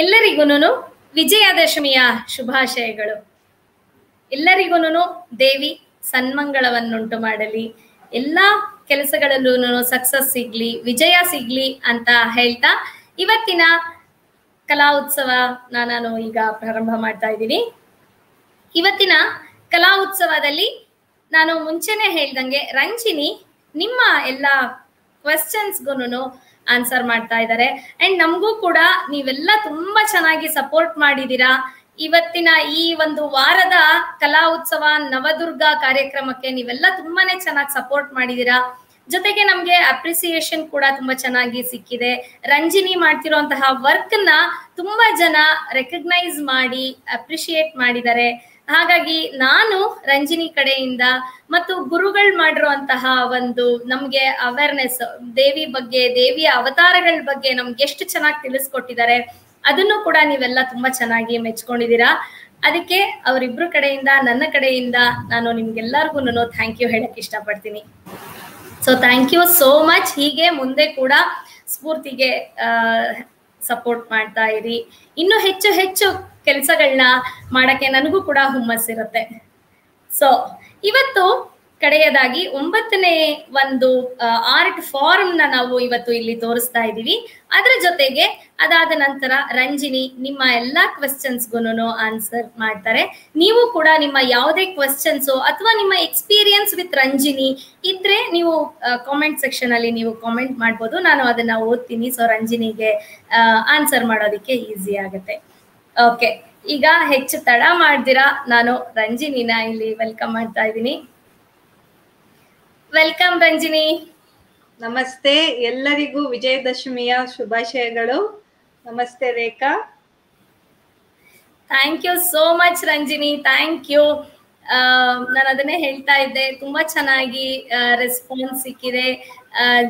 ಎಲ್ಲರಿಗೂನು ವಿಜಯದಶಮಿಯ ಶುಭಾಶಯಗಳು. ಎಲ್ಲರಿಗೂನು ದೇವಿ ಸನ್ಮಂಗಳವನ್ನುಂಟು ಮಾಡಲಿ, ಎಲ್ಲ ಕೆಲಸಗಳಲ್ಲೂ ಸಕ್ಸಸ್ ಸಿಗ್ಲಿ, ವಿಜಯ ಸಿಗ್ಲಿ ಅಂತ ಹೇಳ್ತಾ ಇವತ್ತಿನ ಕಲಾ ಉತ್ಸವ ನಾನು ಈಗ ಪ್ರಾರಂಭ ಮಾಡ್ತಾ ಇದ್ದೀನಿ. ಇವತ್ತಿನ ಕಲಾ ಉತ್ಸವದಲ್ಲಿ ನಾನು ಮುಂಚೆನೆ ಹೇಳ್ದಂಗೆ ರಂಜಿನಿ ನಿಮ್ಮ ಎಲ್ಲ ಕ್ವೆಶ್ಚನ್ಸ್ಗೂ ಆನ್ಸರ್ ಮಾಡ್ತಾ ಇದ್ದಾರೆ. ಅಂಡ್ ನಮಗೂ ಕೂಡ ನೀವೆಲ್ಲ ತುಂಬಾ ಚೆನ್ನಾಗಿ ಸಪೋರ್ಟ್ ಮಾಡಿದೀರಾ. ಇವತ್ತಿನ ಈ ಒಂದು ವಾರದ ಕಲಾ ಉತ್ಸವ ನವದುರ್ಗ ಕಾರ್ಯಕ್ರಮಕ್ಕೆ ನೀವೆಲ್ಲ ತುಂಬಾನೇ ಚೆನ್ನಾಗಿ ಸಪೋರ್ಟ್ ಮಾಡಿದೀರಾ. ಜೊತೆಗೆ ನಮ್ಗೆ ಅಪ್ರಿಸಿಯೇಷನ್ ಕೂಡ ತುಂಬಾ ಚೆನ್ನಾಗಿ ಸಿಕ್ಕಿದೆ. ರಂಜಿನಿ ಮಾಡ್ತಿರೋಂತಹ ವರ್ಕ್ ನ ತುಂಬಾ ಜನ ರೆಕಗ್ನೈಸ್ ಮಾಡಿ ಅಪ್ರಿಶಿಯೇಟ್ ಮಾಡಿದ್ದಾರೆ. ಹಾಗಾಗಿ ನಾನು ರಂಜಿನಿ ಕಡೆಯಿಂದ ಮತ್ತು ಗುರುಗಳು ಮಾಡಿರುವಂತಹ ಒಂದು ನಮ್ಗೆ ಅವೇರ್ನೆಸ್ ದೇವಿ ಬಗ್ಗೆ, ದೇವಿಯ ಅವತಾರಗಳ ಬಗ್ಗೆ ನಮ್ಗೆ ಎಷ್ಟು ಚೆನ್ನಾಗಿ ತಿಳಿಸ್ಕೊಟ್ಟಿದ್ದಾರೆ, ಅದನ್ನು ಕೂಡ ನೀವೆಲ್ಲ ತುಂಬಾ ಚೆನ್ನಾಗಿ ಮೆಚ್ಕೊಂಡಿದ್ದೀರಾ. ಅದಕ್ಕೆ ಅವರಿಬ್ರು ಕಡೆಯಿಂದ ನನ್ನ ಕಡೆಯಿಂದ ನಾನು ನಿಮ್ಗೆಲ್ಲರಿಗೂ ಥ್ಯಾಂಕ್ ಯು ಹೇಳಕ್ ಇಷ್ಟಪಡ್ತೀನಿ. So thank you so much. ಹೀಗೆ ಮುಂದೆ ಕೂಡ ಸ್ಫೂರ್ತಿಗೆ ಸಪೋರ್ಟ್ ಮಾಡ್ತಾ ಇರಿ. ಇನ್ನು ಹೆಚ್ಚು ಹೆಚ್ಚು ಕೆಲಸಗಳನ್ನ ಮಾಡಕ್ಕೆ ನನಗೂ ಕೂಡ ಹುಮ್ಮಸ್ಸಿರುತ್ತೆ. ಸೊ ಇವತ್ತು ಕಡೆಯದಾಗಿ 9ನೇ ಒಂದು ಆರ್ಟ್ ಫಾರ್ಮ್ ನ ನಾವು ಇವತ್ತು ಇಲ್ಲಿ ತೋರಿಸ್ತಾ ಇದ್ದೀವಿ. ಅದರ ಜೊತೆಗೆ ಅದಾದ ನಂತರ ರಂಜಿನಿ ನಿಮ್ಮ ಎಲ್ಲಾ ಕ್ವೆಶ್ಚನ್ಸ್ಗೂ ಆನ್ಸರ್ ಮಾಡ್ತಾರೆ. ನೀವು ಕೂಡ ನಿಮ್ಮ ಯಾವುದೇ ಕ್ವೆಶ್ಚನ್ಸ್ ಅಥವಾ ನಿಮ್ಮ ಎಕ್ಸ್ಪೀರಿಯನ್ಸ್ ವಿತ್ ರಂಜಿನಿ ಇದ್ರೆ ನೀವು ಕಾಮೆಂಟ್ ಸೆಕ್ಷನ್ ಅಲ್ಲಿ ನೀವು ಕಾಮೆಂಟ್ ಮಾಡ್ಬೋದು. ನಾನು ಅದನ್ನ ಓದ್ತೀನಿ. ಸೊ ರಂಜಿನಿಗೆ ಆನ್ಸರ್ ಮಾಡೋದಕ್ಕೆ ಈಸಿ ಆಗುತ್ತೆ. ಓಕೆ, ಈಗ ಹೆಚ್ಚು ತಡ ಮಾಡ್ದಿರಾ ನಾನು ರಂಜಿನಿನ ಇಲ್ಲಿ ವೆಲ್ಕಮ್ ಮಾಡ್ತಾ ಇದ್ದೀನಿ. ವೆಲ್ಕಮ್ ರಂಜಿನಿ. ನಮಸ್ತೆ, ಎಲ್ಲರಿಗೂ ವಿಜಯದಶಮಿಯ ಶುಭಾಶಯಗಳು. ನಮಸ್ತೆ Rekha. Thank you so much Ranjini, thank you. ನಾನು ಅದನ್ನೇ ಹೇಳ್ತಾ ಇದ್ದೆ, ತುಂಬಾ ಚೆನ್ನಾಗಿ ರೆಸ್ಪಾನ್ಸ್ ಸಿಕ್ಕಿದೆ.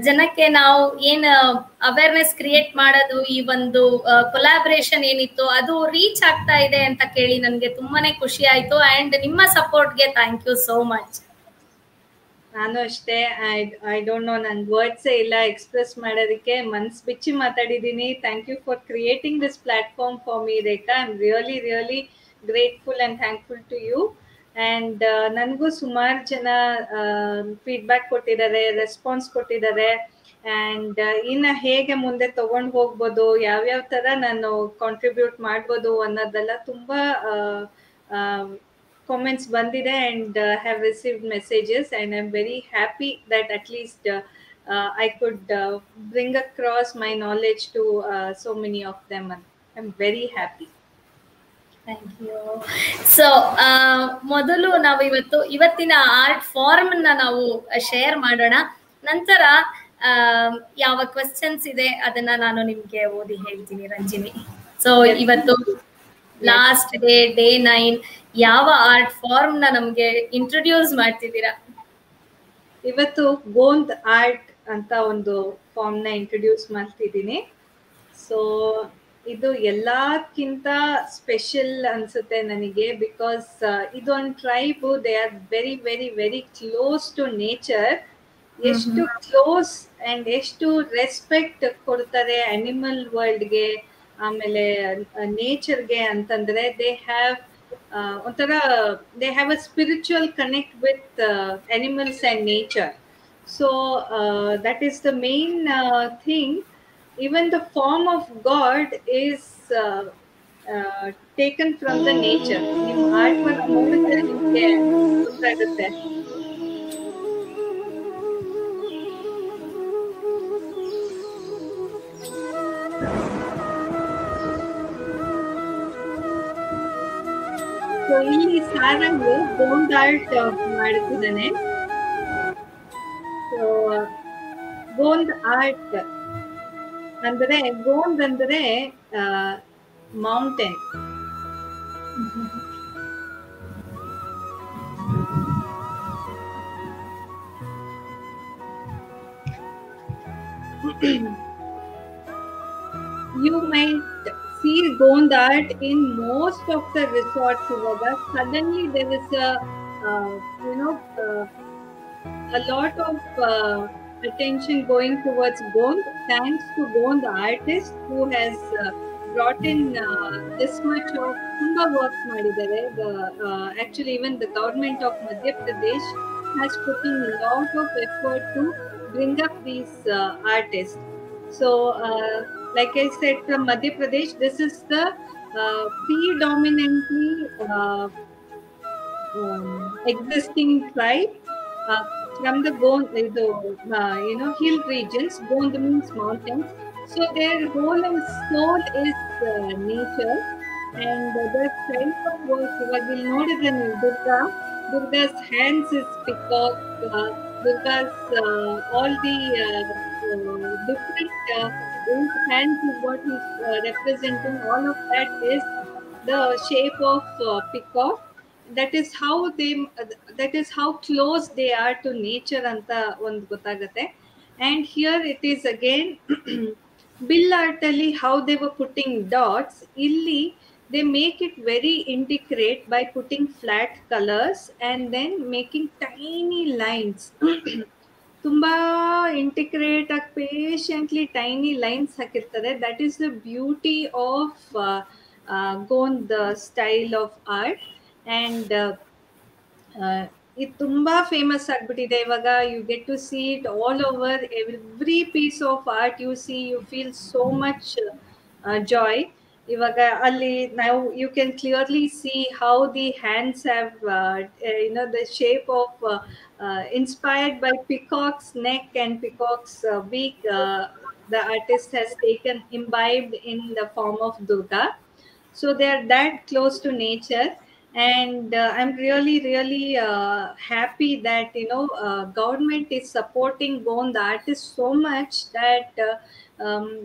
ಜನಕ್ಕೆ ನಾವು ಏನ್ ಅವೇರ್ನೆಸ್ ಕ್ರಿಯೇಟ್ ಮಾಡೋದು, ಈ ಒಂದು ಕೊಲಾಬ್ರೇಷನ್ ಏನಿತ್ತು ಅದು ರೀಚ್ ಆಗ್ತಾ ಇದೆ ಅಂತ ಕೇಳಿ ನನಗೆ ತುಂಬಾನೇ ಖುಷಿ ಆಯ್ತು. ಅಂಡ್ ನಿಮ್ಮ ಸಪೋರ್ಟ್ಗೆ ಥ್ಯಾಂಕ್ ಯು ಸೋ ಮಚ್. ನಾನು ಅಷ್ಟೇ, ಐ ಡೋಂಟ್ ನೋ, ನನ್ ವರ್ಡ್ಸೇ ಇಲ್ಲ ಎಕ್ಸ್ಪ್ರೆಸ್ ಮಾಡೋದಕ್ಕೆ. ಮನ್ಸ್ ಬಿಚ್ಚಿ ಮಾತಾಡಿದ್ದೀನಿ. Thank you for creating this platform for me Rekha. I am really grateful and thankful to you. And ನನಗೂ ಸುಮಾರು ಜನ ಫೀಡ್ಬ್ಯಾಕ್ ಕೊಟ್ಟಿದ್ದಾರೆ, ರೆಸ್ಪಾನ್ಸ್ ಕೊಟ್ಟಿದ್ದಾರೆ. ಆ್ಯಂಡ್ ಇನ್ನು ಹೇಗೆ ಮುಂದೆ ತಗೊಂಡು ಹೋಗ್ಬೋದು, ಯಾವ್ಯಾವ ಥರ ನಾನು ಕಾಂಟ್ರಿಬ್ಯೂಟ್ ಮಾಡ್ಬೋದು ಅನ್ನೋದೆಲ್ಲ ತುಂಬ comments bandide and have received messages, and I'm very happy that at least I could bring across my knowledge to so many of them. I'm very happy. Thank you. So ಮೊದಲು ನಾವು ಇವತ್ತಿನ art form ನ ನಾವು share ಮಾಡೋಣ. ನಂತರ ಯಾವ questions ಇದೆ ಅದನ್ನ ನಾನು ನಿಮ್ಗೆ ಓದಿ ಹೇಳ್ತೀನಿ ರಂಜಿನಿ. ಸೊ ಇವತ್ತು ಲಾಸ್ಟ್ ಡೇ 9, ಯಾವ ಆರ್ಟ್ ಫಾರ್ಮ್ ನ ನಮ್ಗೆ ಇಂಟ್ರೊಡ್ಯೂಸ್ ಮಾಡ್ತಿದ್ದೀರಾ? ಇವತ್ತು ಗೋಂದ್ ಆರ್ಟ್ ಅಂತ ಒಂದು ಫಾರ್ಮ್ ನ ಇಂಟ್ರೊಡ್ಯೂಸ್ ಮಾಡ್ತಿದ್ದೀನಿ. ಸೊ ಇದು ಎಲ್ಲಕ್ಕಿಂತ ಸ್ಪೆಷಲ್ ಅನ್ಸುತ್ತೆ ನನಗೆ, ಬಿಕಾಸ್ ಇದೊಂದು tribe, they are very very very close to nature. ಎಷ್ಟು ಕ್ಲೋಸ್ ಅಂಡ್ ಎಷ್ಟು ರೆಸ್ಪೆಕ್ಟ್ ಕೊಡ್ತಾರೆ ಅನಿಮಲ್ ವರ್ಲ್ಡ್ಗೆ, ಆಮೇಲೆ ನೇಚರ್ಗೆ ಅಂತಂದ್ರೆ ದೇ ಹ್ಯಾವ್ ಒಂಥರ they have a spiritual connect with animals and nature. So that is the main thing. Even the form of God is taken from the nature. ನಿಮ್ಮ art work ನೋಡಿದ್ರೆ ನಿಮಗೆ ಗೊತ್ತಾಗುತ್ತೆ. ಸೊ ಇಲ್ಲಿ ಸಾರಂಗ್ ಗೋಂದ್ ಆರ್ಟ್ ಮಾಡ್ತಿದ್ದಾನೆ. So Gond art ಅಂದ್ರೆ, ಗೋಂದ್ ಅಂದ್ರೆ mountain. You might see Gond art in most of the resorts. Suddenly there is a lot of attention going towards Gond, thanks to Gond, the artist who has brought in this much of ತುಂಬಾ work ಮಾಡಿದ್ದಾರೆ. Actually even the government of Madhya Pradesh has put in a lot of effort to bring up these artists. So like I said, from Madhya Pradesh, this is the predominantly existing tribe uh, from the hill regions. Gond means mountains. So their whole and soul is nature. And the style of work, ಇವಾಗ ಇಲ್ಲಿ ನೋಡಿದ್ರೆ ನೀವು Durga's hands is peacock, Durga's all the different eight hands is what is representing. All of that is the shape of peacock. That is how they that is how close they are to nature ಅಂತ ಒಂದು ಗೊತ್ತಾಗುತ್ತೆ. And here it is again bill art ಅಲ್ಲಿ how they were putting dots, ಇಲ್ಲಿ they make it very intricate by putting flat colors and then making tiny lines. ತುಂಬಾ integrate ಆಗಿ patiently tiny lines ಹಾಕಿರ್ತಾರೆ. That is the beauty of Gond style of art. And ಇದು ತುಂಬಾ famous ಆಗ್ಬಿಟ್ಟಿದೆ ಇವಾಗ. You get to see it all over. Every piece of art you see, you feel so much joy. ಇವಾಗ ಅಲ್ಲಿ ನಾವು you can clearly see how the hands have the shape of inspired by peacock's neck and peacock's beak. The artist has taken imbibed in the form of Durga. So they are that close to nature. And I'm really happy that government is supporting Gond artists so much that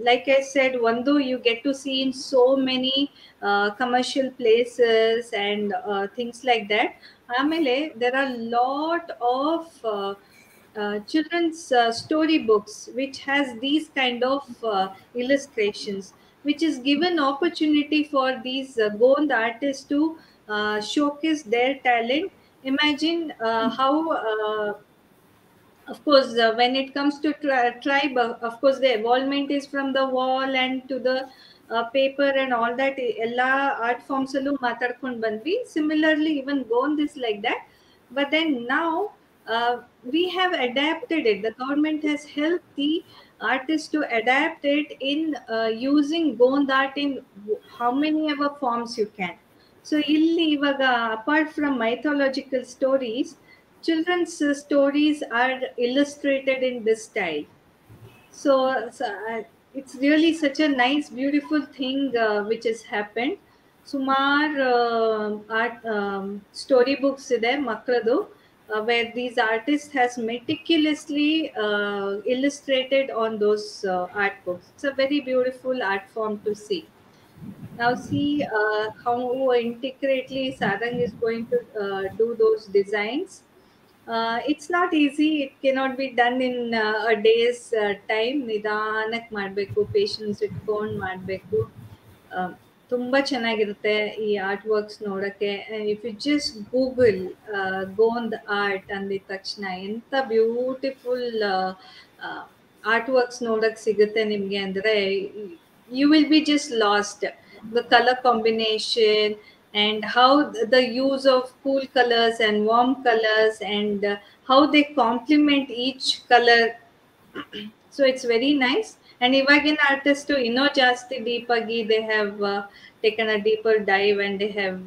like I said, Vandu, you get to see in so many commercial places and things like that. Amele, there are lot of children's story books which has these kind of illustrations, which is given opportunity for these Gond artists to showcase their talent. Imagine how of course when it comes to tribe, of course the evolvement is from the wall and to the paper and all that. Ella art forms allu matadkond bandvi. Similarly even Gond is like that. But then now we have adapted it. The government has helped the artists to adapt it in using Gond art in how many ever forms you can. So illi ivaga, apart from mythological stories, children's stories are illustrated in this style. So it's really such a nice, beautiful thing which has happened. Sumar art storybooks ide makladu, where these artists has meticulously illustrated on those art books. It's a very beautiful art form to see. Now see how intricately Sarang is going to do those designs. It's not easy. It cannot be done in a day's time. ನಿಧಾನಕ್ಕೆ ಮಾಡಬೇಕು, patience ಇಟ್ಕೊಂಡು ಮಾಡಬೇಕು. ತುಂಬ ಚೆನ್ನಾಗಿರುತ್ತೆ ಈ art works ನೋಡೋಕ್ಕೆ. If you just Google Gond art ಅಂದಿದ ತಕ್ಷಣ ಎಂಥ ಬ್ಯೂಟಿಫುಲ್ ಆರ್ಟ್ ವರ್ಕ್ಸ್ ನೋಡೋಕ್ಕೆ ಸಿಗುತ್ತೆ ನಿಮಗೆ ಅಂದರೆ you will be just lost. The color combination and how the use of cool colors and warm colors and how they complement each color. So it's very nice. And ಇವಗಿನ artists to ಇನ್ನೂ ಜಾಸ್ತಿ deep ಆಗಿ they have taken a deeper dive and they have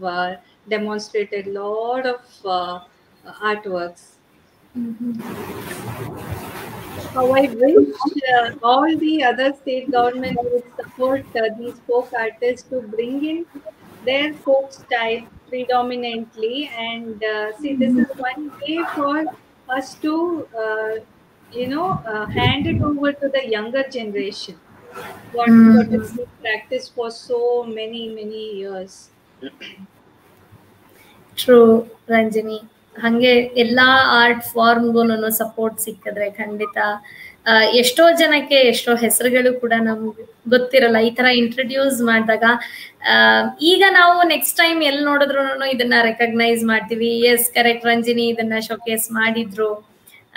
demonstrated lot of artworks. How I wish all the other state governments would support these folk artists to bring in their folk style predominantly. And see, this is one way for us to, hand it over to the younger generation. What has been practiced for so many years. True Ranjani. ಹಾಗೆ ಎಲ್ಲಾ art ಫಾರ್ಮ್ಗೂ support ಸಿಕ್ಕಿದ್ರೆ ಖಂಡಿತ ಎಷ್ಟೋ ಜನಕ್ಕೆ ಎಷ್ಟೋ ಹೆಸರುಗಳು ಕೂಡ ನಮ್ಗೆ ಗೊತ್ತಿರಲ್ಲ ಈ ತರ ಇಂಟ್ರೊಡ್ಯೂಸ್ ಮಾಡಿದಾಗ. ಈಗ ನಾವು ನೆಕ್ಸ್ಟ್ ಟೈಮ್ ಎಲ್ಲಿ ನೋಡಿದ್ರು ಇದನ್ನ ರೆಕಗ್ನೈಸ್ ಮಾಡ್ತೀವಿ. ಎಸ್ ಕರೆಕ್ಟ್, ರಂಜಿನಿ ಇದನ್ನ ಶೋಕೇಸ್ ಮಾಡಿದ್ರು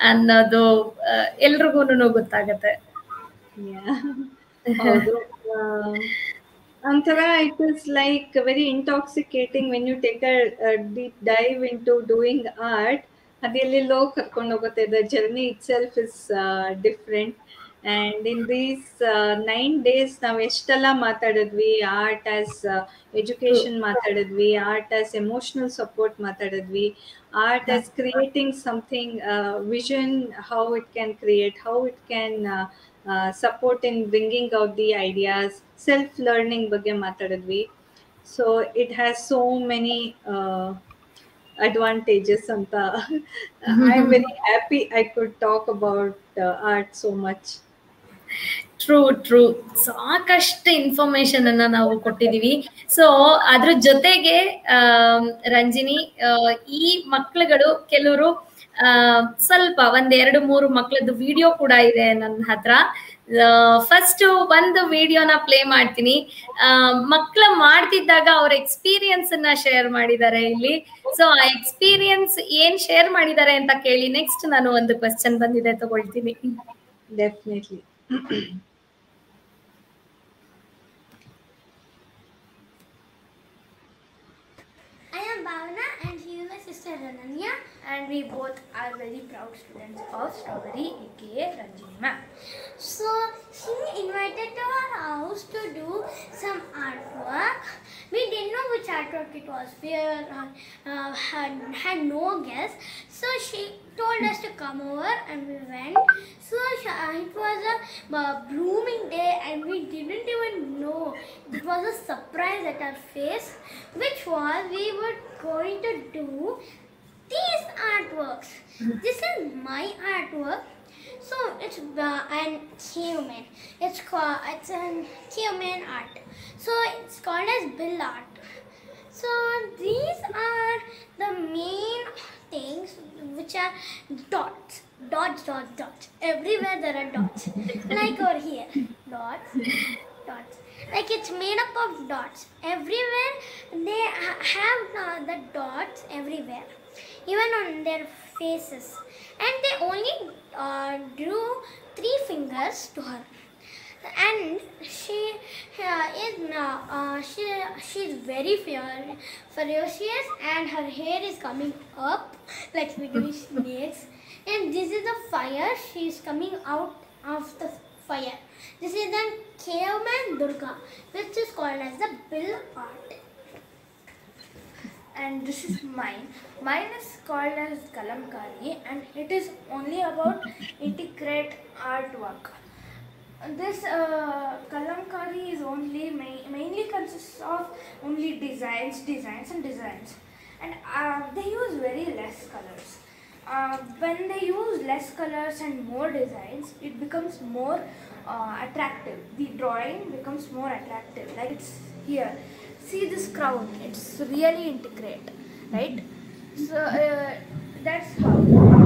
ಅನ್ನೋದು ಎಲ್ರಿಗೂ ಗೊತ್ತಾಗತ್ತೆ. ಹೌದು. Antara, it is like very intoxicating when you take a deep dive into doing art. ಅದೆಲ್ಲೆಲ್ಲೋ ಕರ್ಕೊಂಡು ಹೋಗುತ್ತೆ. The journey itself is different. And in these 9 days, ನಾವು ಎಷ್ಟೆಲ್ಲ ಮಾತಾಡಿದ್ವಿ. Art as True. education ಮಾತಾಡಿದ್ವಿ. Art as emotional support ಮಾತಾಡಿದ್ವಿ. Art as creating something, vision, how it can create, how it can support in bringing out the ideas, self learning ಬಗ್ಗೆ ಮಾತಾಡಿದ್ವಿ. So it has so many advantages ಅಂತ. I'm very happy I could talk about art so much. True true ಸಾಕಷ್ಟು information ಅನ್ನ ನಾವು ಕೊಟ್ಟಿದೀವಿ. So ಅದ್ರ ಜೊತೆಗೆ ರಂಜಿನಿ, ಈ ಮಕ್ಳುಗಳು ಕೆಲವರು ಸ್ವಲ್ಪ ಒಂದೆರಡು ಮೂರು ಮಕ್ಳದ್ದು ವಿಡಿಯೋ ಕೂಡ ಇದೆ ನನ್ನ ಹತ್ರ. ಫಸ್ಟ್ ಒಂದು ವಿಡಿಯೋನ ಪ್ಲೇ ಮಾಡ್ತೀನಿ. ಮಕ್ಳು ಮಾಡ್ತಿದ್ದಾಗ ಅವ್ರ ಎಕ್ಸ್ಪೀರಿಯನ್ಸ್ ಅನ್ನ ಶೇರ್ ಮಾಡಿದ್ದಾರೆ ಇಲ್ಲಿ. ಸೊ ಆ ಎಕ್ಸ್ಪೀರಿಯನ್ಸ್ ಏನ್ ಶೇರ್ ಮಾಡಿದ್ದಾರೆ ಅಂತ ಕೇಳಿ ನೆಕ್ಸ್ಟ್ ನಾನು ಒಂದು ಕ್ವೆಶ್ಚನ್ ಬಂದಿದೆ ತಗೊಳ್ತೀನಿ. Definitely. I am Bhavana and she is my sister Rananya, and we both are very proud students of Strawberry aka Ranjini ma'am. So she invited to our house to do some artwork. We didn't know which artwork it was. We had no guess. So she told us to come over and we went. So it was a blooming day and we didn't even know. It was a surprise at our face, which was we were going to do these artworks. This is my artwork. So it's an human. It's a human art. So it's called as bill art. So these are the main things, which are dots. Dots, dots, dots. Everywhere there are dots. Like over here, dots, dots. Like it's made up of dots. Everywhere they have the dots everywhere, even on their faces. And they only drew 3 fingers to her. And she's very ferocious, and her hair is coming up like little snakes. And this is the fire. She's coming out of the fire. This is the caveman Durga, which is called as the bill art. And this is mine. Mine is called as Kalamkari, and it is only about integrate artwork. This Kalamkari is only mainly consists of only designs, and they use very less colors. When they use less colors and more designs, it becomes more attractive. The drawing becomes more attractive. Like it's here. See this crown, it's really integrate, right? So that's how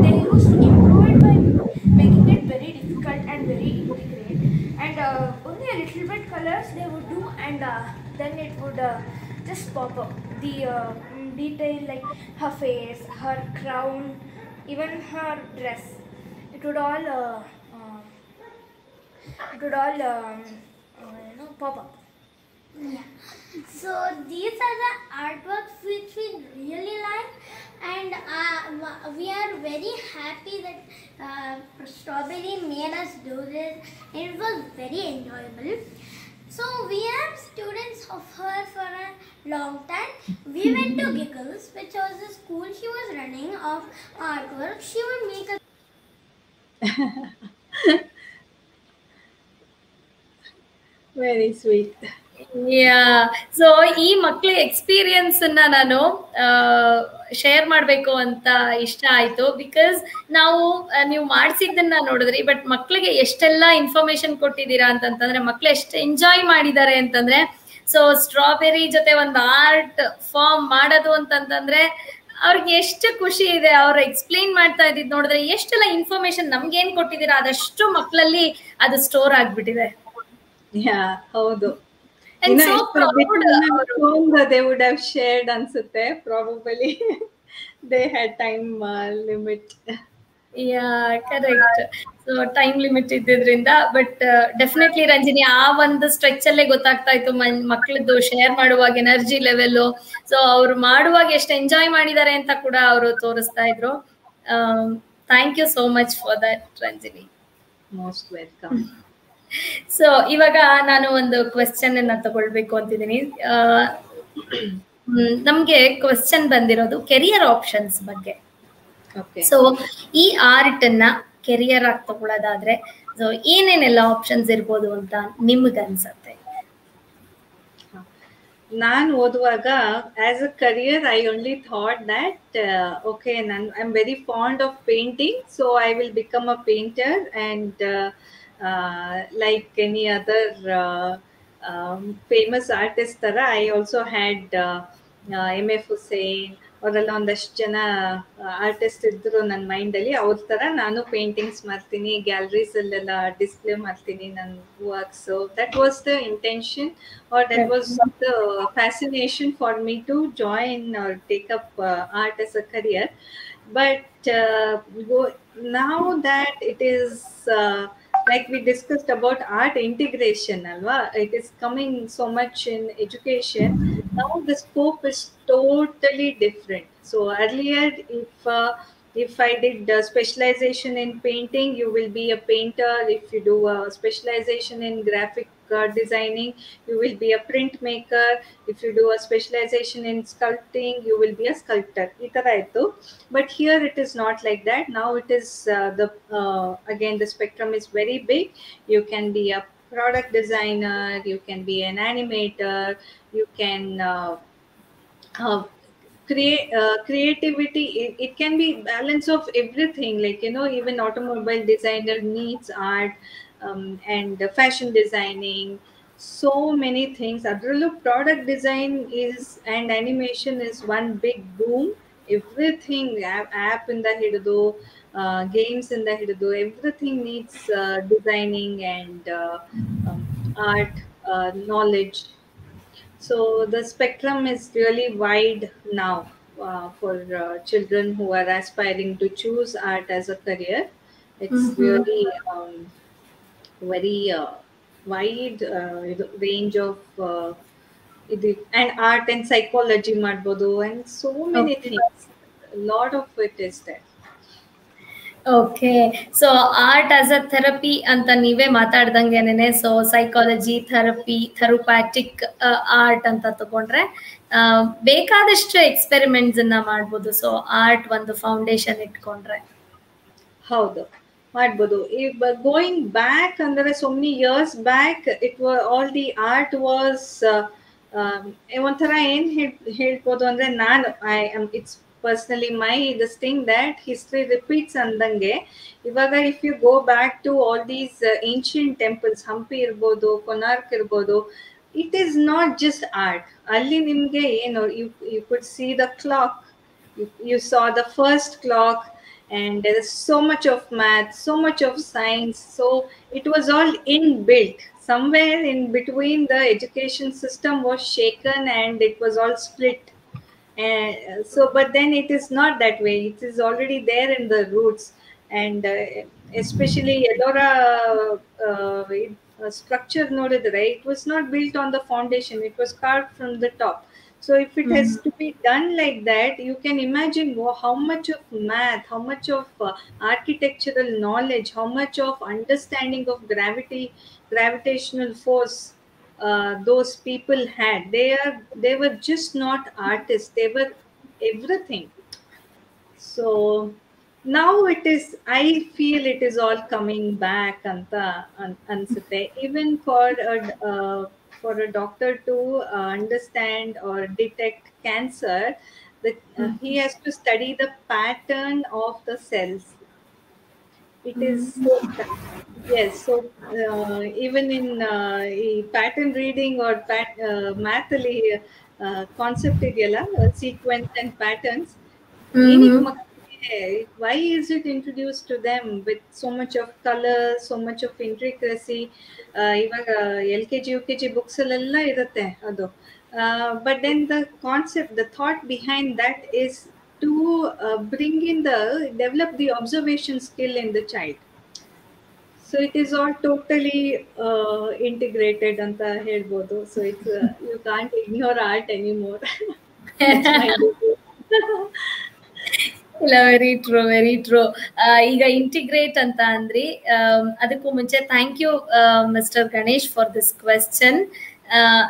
they used to improve it by making it very difficult and very integrate, and only a little bit colors they would do, and then it would just pop up the detail, like her face, her crown, even her dress. It would all pop up. Yeah. So these are the artworks which we really like, and we are very happy that Strawberry made us do this. It was very enjoyable. So we are students of her for a long time. We went to Giggles, which was a school she was running of artwork. She would make a Very sweet. Yeah, so ಈ ಮಕ್ಳ experience ಅನ್ನ ನಾನು share ಮಾಡ್ಬೇಕು ಅಂತ ಇಷ್ಟ ಆಯ್ತು. Because ನೀವು ಮಾಡ್ಸಿದ್ದನ್ನ ನೋಡಿದ್ರಿ, ಬಟ್ ಮಕ್ಳಿಗೆ ಎಷ್ಟೆಲ್ಲ ಇನ್ಫಾರ್ಮೇಶನ್ ಕೊಟ್ಟಿದ್ದೀರಾ ಅಂತಂತಂದ್ರೆ ಮಕ್ಳು ಎಷ್ಟು ಎಂಜಾಯ್ ಮಾಡಿದ್ದಾರೆ ಅಂತಂದ್ರೆ. ಸೊ ಸ್ಟ್ರಾಬೆರಿ ಜೊತೆ ಒಂದು ಆರ್ಟ್ ಫಾರ್ಮ್ ಮಾಡೋದು ಅಂತಂತಂದ್ರೆ ಅವ್ರಿಗೆ ಎಷ್ಟು ಖುಷಿ ಇದೆ. ಅವ್ರು ಎಕ್ಸ್ಪ್ಲೈನ್ ಮಾಡ್ತಾ ಇದ್ದಿದ್ ನೋಡಿದ್ರೆ ಎಷ್ಟೆಲ್ಲ ಇನ್ಫಾರ್ಮೇಶನ್ ನಮ್ಗೆ ಏನ್ ಕೊಟ್ಟಿದ್ದೀರಾ ಅದಷ್ಟು ಮಕ್ಳಲ್ಲಿ ಅದು ಸ್ಟೋರ್ ಆಗ್ಬಿಟ್ಟಿದೆ. ಯಾ, ಹೌದು. And so proud. They would have shared ಅನ್ಸುತ್ತೆ probably. They had time limit. Yeah, correct. So time limit ಇದ್ದಿದ್ರಿಂದ, ಬಟ್ ಡೆಫಿನೆಟ್ಲಿ ರಂಜಿನಿ ಆ ಒಂದು ಸ್ಟ್ರೆಚ್ ಅಲ್ಲೇ ಗೊತ್ತಾಗ್ತಾ ಇತ್ತು ಮಕ್ಳದ್ದು ಶೇರ್ ಮಾಡುವಾಗ ಎನರ್ಜಿ ಲೆವೆಲ್, ಸೊ ಅವ್ರು ಮಾಡುವಾಗ ಎಷ್ಟು ಎಂಜಾಯ್ ಮಾಡಿದ್ದಾರೆ ಅಂತ ಕೂಡ ಅವರು ತೋರಿಸ್ತಾ ಇದ್ರು. Thank you so much for that Ranjini. Most welcome. So ಇವಾಗ ನಾನು ಒಂದು ಕ್ವೆಶ್ಚನ್ ಅನ್ನ ತಗೊಳ್ಬೇಕು ಅಂತಿದ್ದೀನಿ. ನಮ್ಗೆ ಕ್ವೆಶ್ಚನ್ ಬಂದಿರೋದು ಕೆರಿಯರ್ ಆಪ್ಷನ್ಸ್ ಬಗ್ಗೆ. ಸೊ ಈ ಆರ್ಟ್ ಅನ್ನ ಕೆರಿಯರ್ ಆಗಿ ತಗೊಳ್ಳೋದಾದ್ರೆ ಸೊ ಏನೇನೆಲ್ಲ ಆಪ್ಷನ್ಸ್ ಇರ್ಬೋದು ಅಂತ ನಿಮ್ಗನ್ಸತ್ತೆ? ನಾನು ಓದುವಾಗ as a career I only thought that okay, I am very fond of painting, so I will become a painter and like any other famous artist ತರ I also had MF Hussain ಅವರೆಲ್ಲ ಒಂದಷ್ಟು ಜನ artist ಇದ್ರು ನನ್ನ ಮೈಂಡಲ್ಲಿ. ಅವ್ರ ಥರ ನಾನು ಪೇಂಟಿಂಗ್ಸ್ ಮಾಡ್ತೀನಿ, ಗ್ಯಾಲರೀಸ್ ಅಲ್ಲೆಲ್ಲ ಡಿಸ್ಪ್ಲೇ ಮಾಡ್ತೀನಿ ನನ್ನ work. So that was the intention or that was the fascination for me to join or take up art as a career. But now that it is like we discussed about art integration, alva, it is coming so much in education. Now the scope is totally different. So earlier, if I did specialization in painting, you will be a painter. If you do a specialization in graphic designing, you will be a printmaker. If you do a specialization in sculpting, you will be a sculptor. But here it is not like that. Now it is again the spectrum is very big. You can be a product designer, you can be an animator, you can creativity. It can be balance of everything, like even automobile designer needs art, and fashion designing, so many things. Adrallu product design is and animation is one big boom. Everything, app in the hididu, games in the hididu, everything needs designing and art, knowledge. So the spectrum is really wide now for children who are aspiring to choose art as a career. It's really very wide range of and art and psychology ಮಾಡ್ಬೋದು, and so many things. A lot of it is there. Okay, so art as a therapy ಅಂತ ನೀವೇ ಮಾತಾಡ್ದಂಗೆನೆ, so psychology therapy, ಥೆರಪ್ಯಾಟಿಕ್ art ಅಂತ ತಗೊಂಡ್ರೆ ಬೇಕಾದಷ್ಟು experiments ಅನ್ನ ಮಾಡ್ಬೋದು. So art ಒಂದು foundation ಇಟ್ಕೊಂಡ್ರೆ ಹೌದು ಮಾಡ್ಬೋದು. ಗೋಯಿಂಗ್ ಬ್ಯಾಕ್ ಅಂದ್ರೆ so many years back, it was all the art was ಒಂಥರ ಏನ್ ಹೇಳ್ಬೋದು ಅಂದ್ರೆ, ನಾನು it's personally my this thing that history repeats ಅಂದಂಗೆ. ಇವಾಗ if you go back to all these ancient temples, Hampi ಇರ್ಬೋದು, ಕೊನಾರ್ಕ್ ಇರ್ಬೋದು, it is not just art. ಅಲ್ಲಿ ನಿಮ್ಗೆ ಏನು, you could see the clock, you saw the first clock, and there is so much of math, so much of science. So it was all inbuilt. Somewhere in between, the education system was shaken and it was all split. So but then it is not that way. It is already there in the roots. And especially Ellora structure nodidre, it was not built on the foundation, it was carved from the top. So if it has to be done like that, you can imagine how much of math, how much of architectural knowledge, how much of understanding of gravitational force those people had. They were just not artists, they were everything. So now it is, I feel it is all coming back anta ansute. Even for a doctor to understand or detect cancer, that he has to study the pattern of the cells. It is yes. So even in pattern reading or math ಅಲ್ಲಿ concept ಇದೆಯಲ್ಲ, sequence and patterns, why is it introduced to them with so much of color, so much of intricacy? ಇವಾಗ LKG UKG books ಅಲ್ಲೆಲ್ಲ ಇರುತ್ತೆ ಅದು. But then the concept, the thought behind that is to develop the observation skill in the child. So it is all totally integrated anta helbodu. So it's you can't ignore art anymore. That's my belief. ಇಲ್ಲ, very true, very true. ಈಗ integrate ಅಂತ ಅಂದ್ರಿ. ಅದಕ್ಕೂ ಮುಂಚೆ thank you mister Ganesh for this question.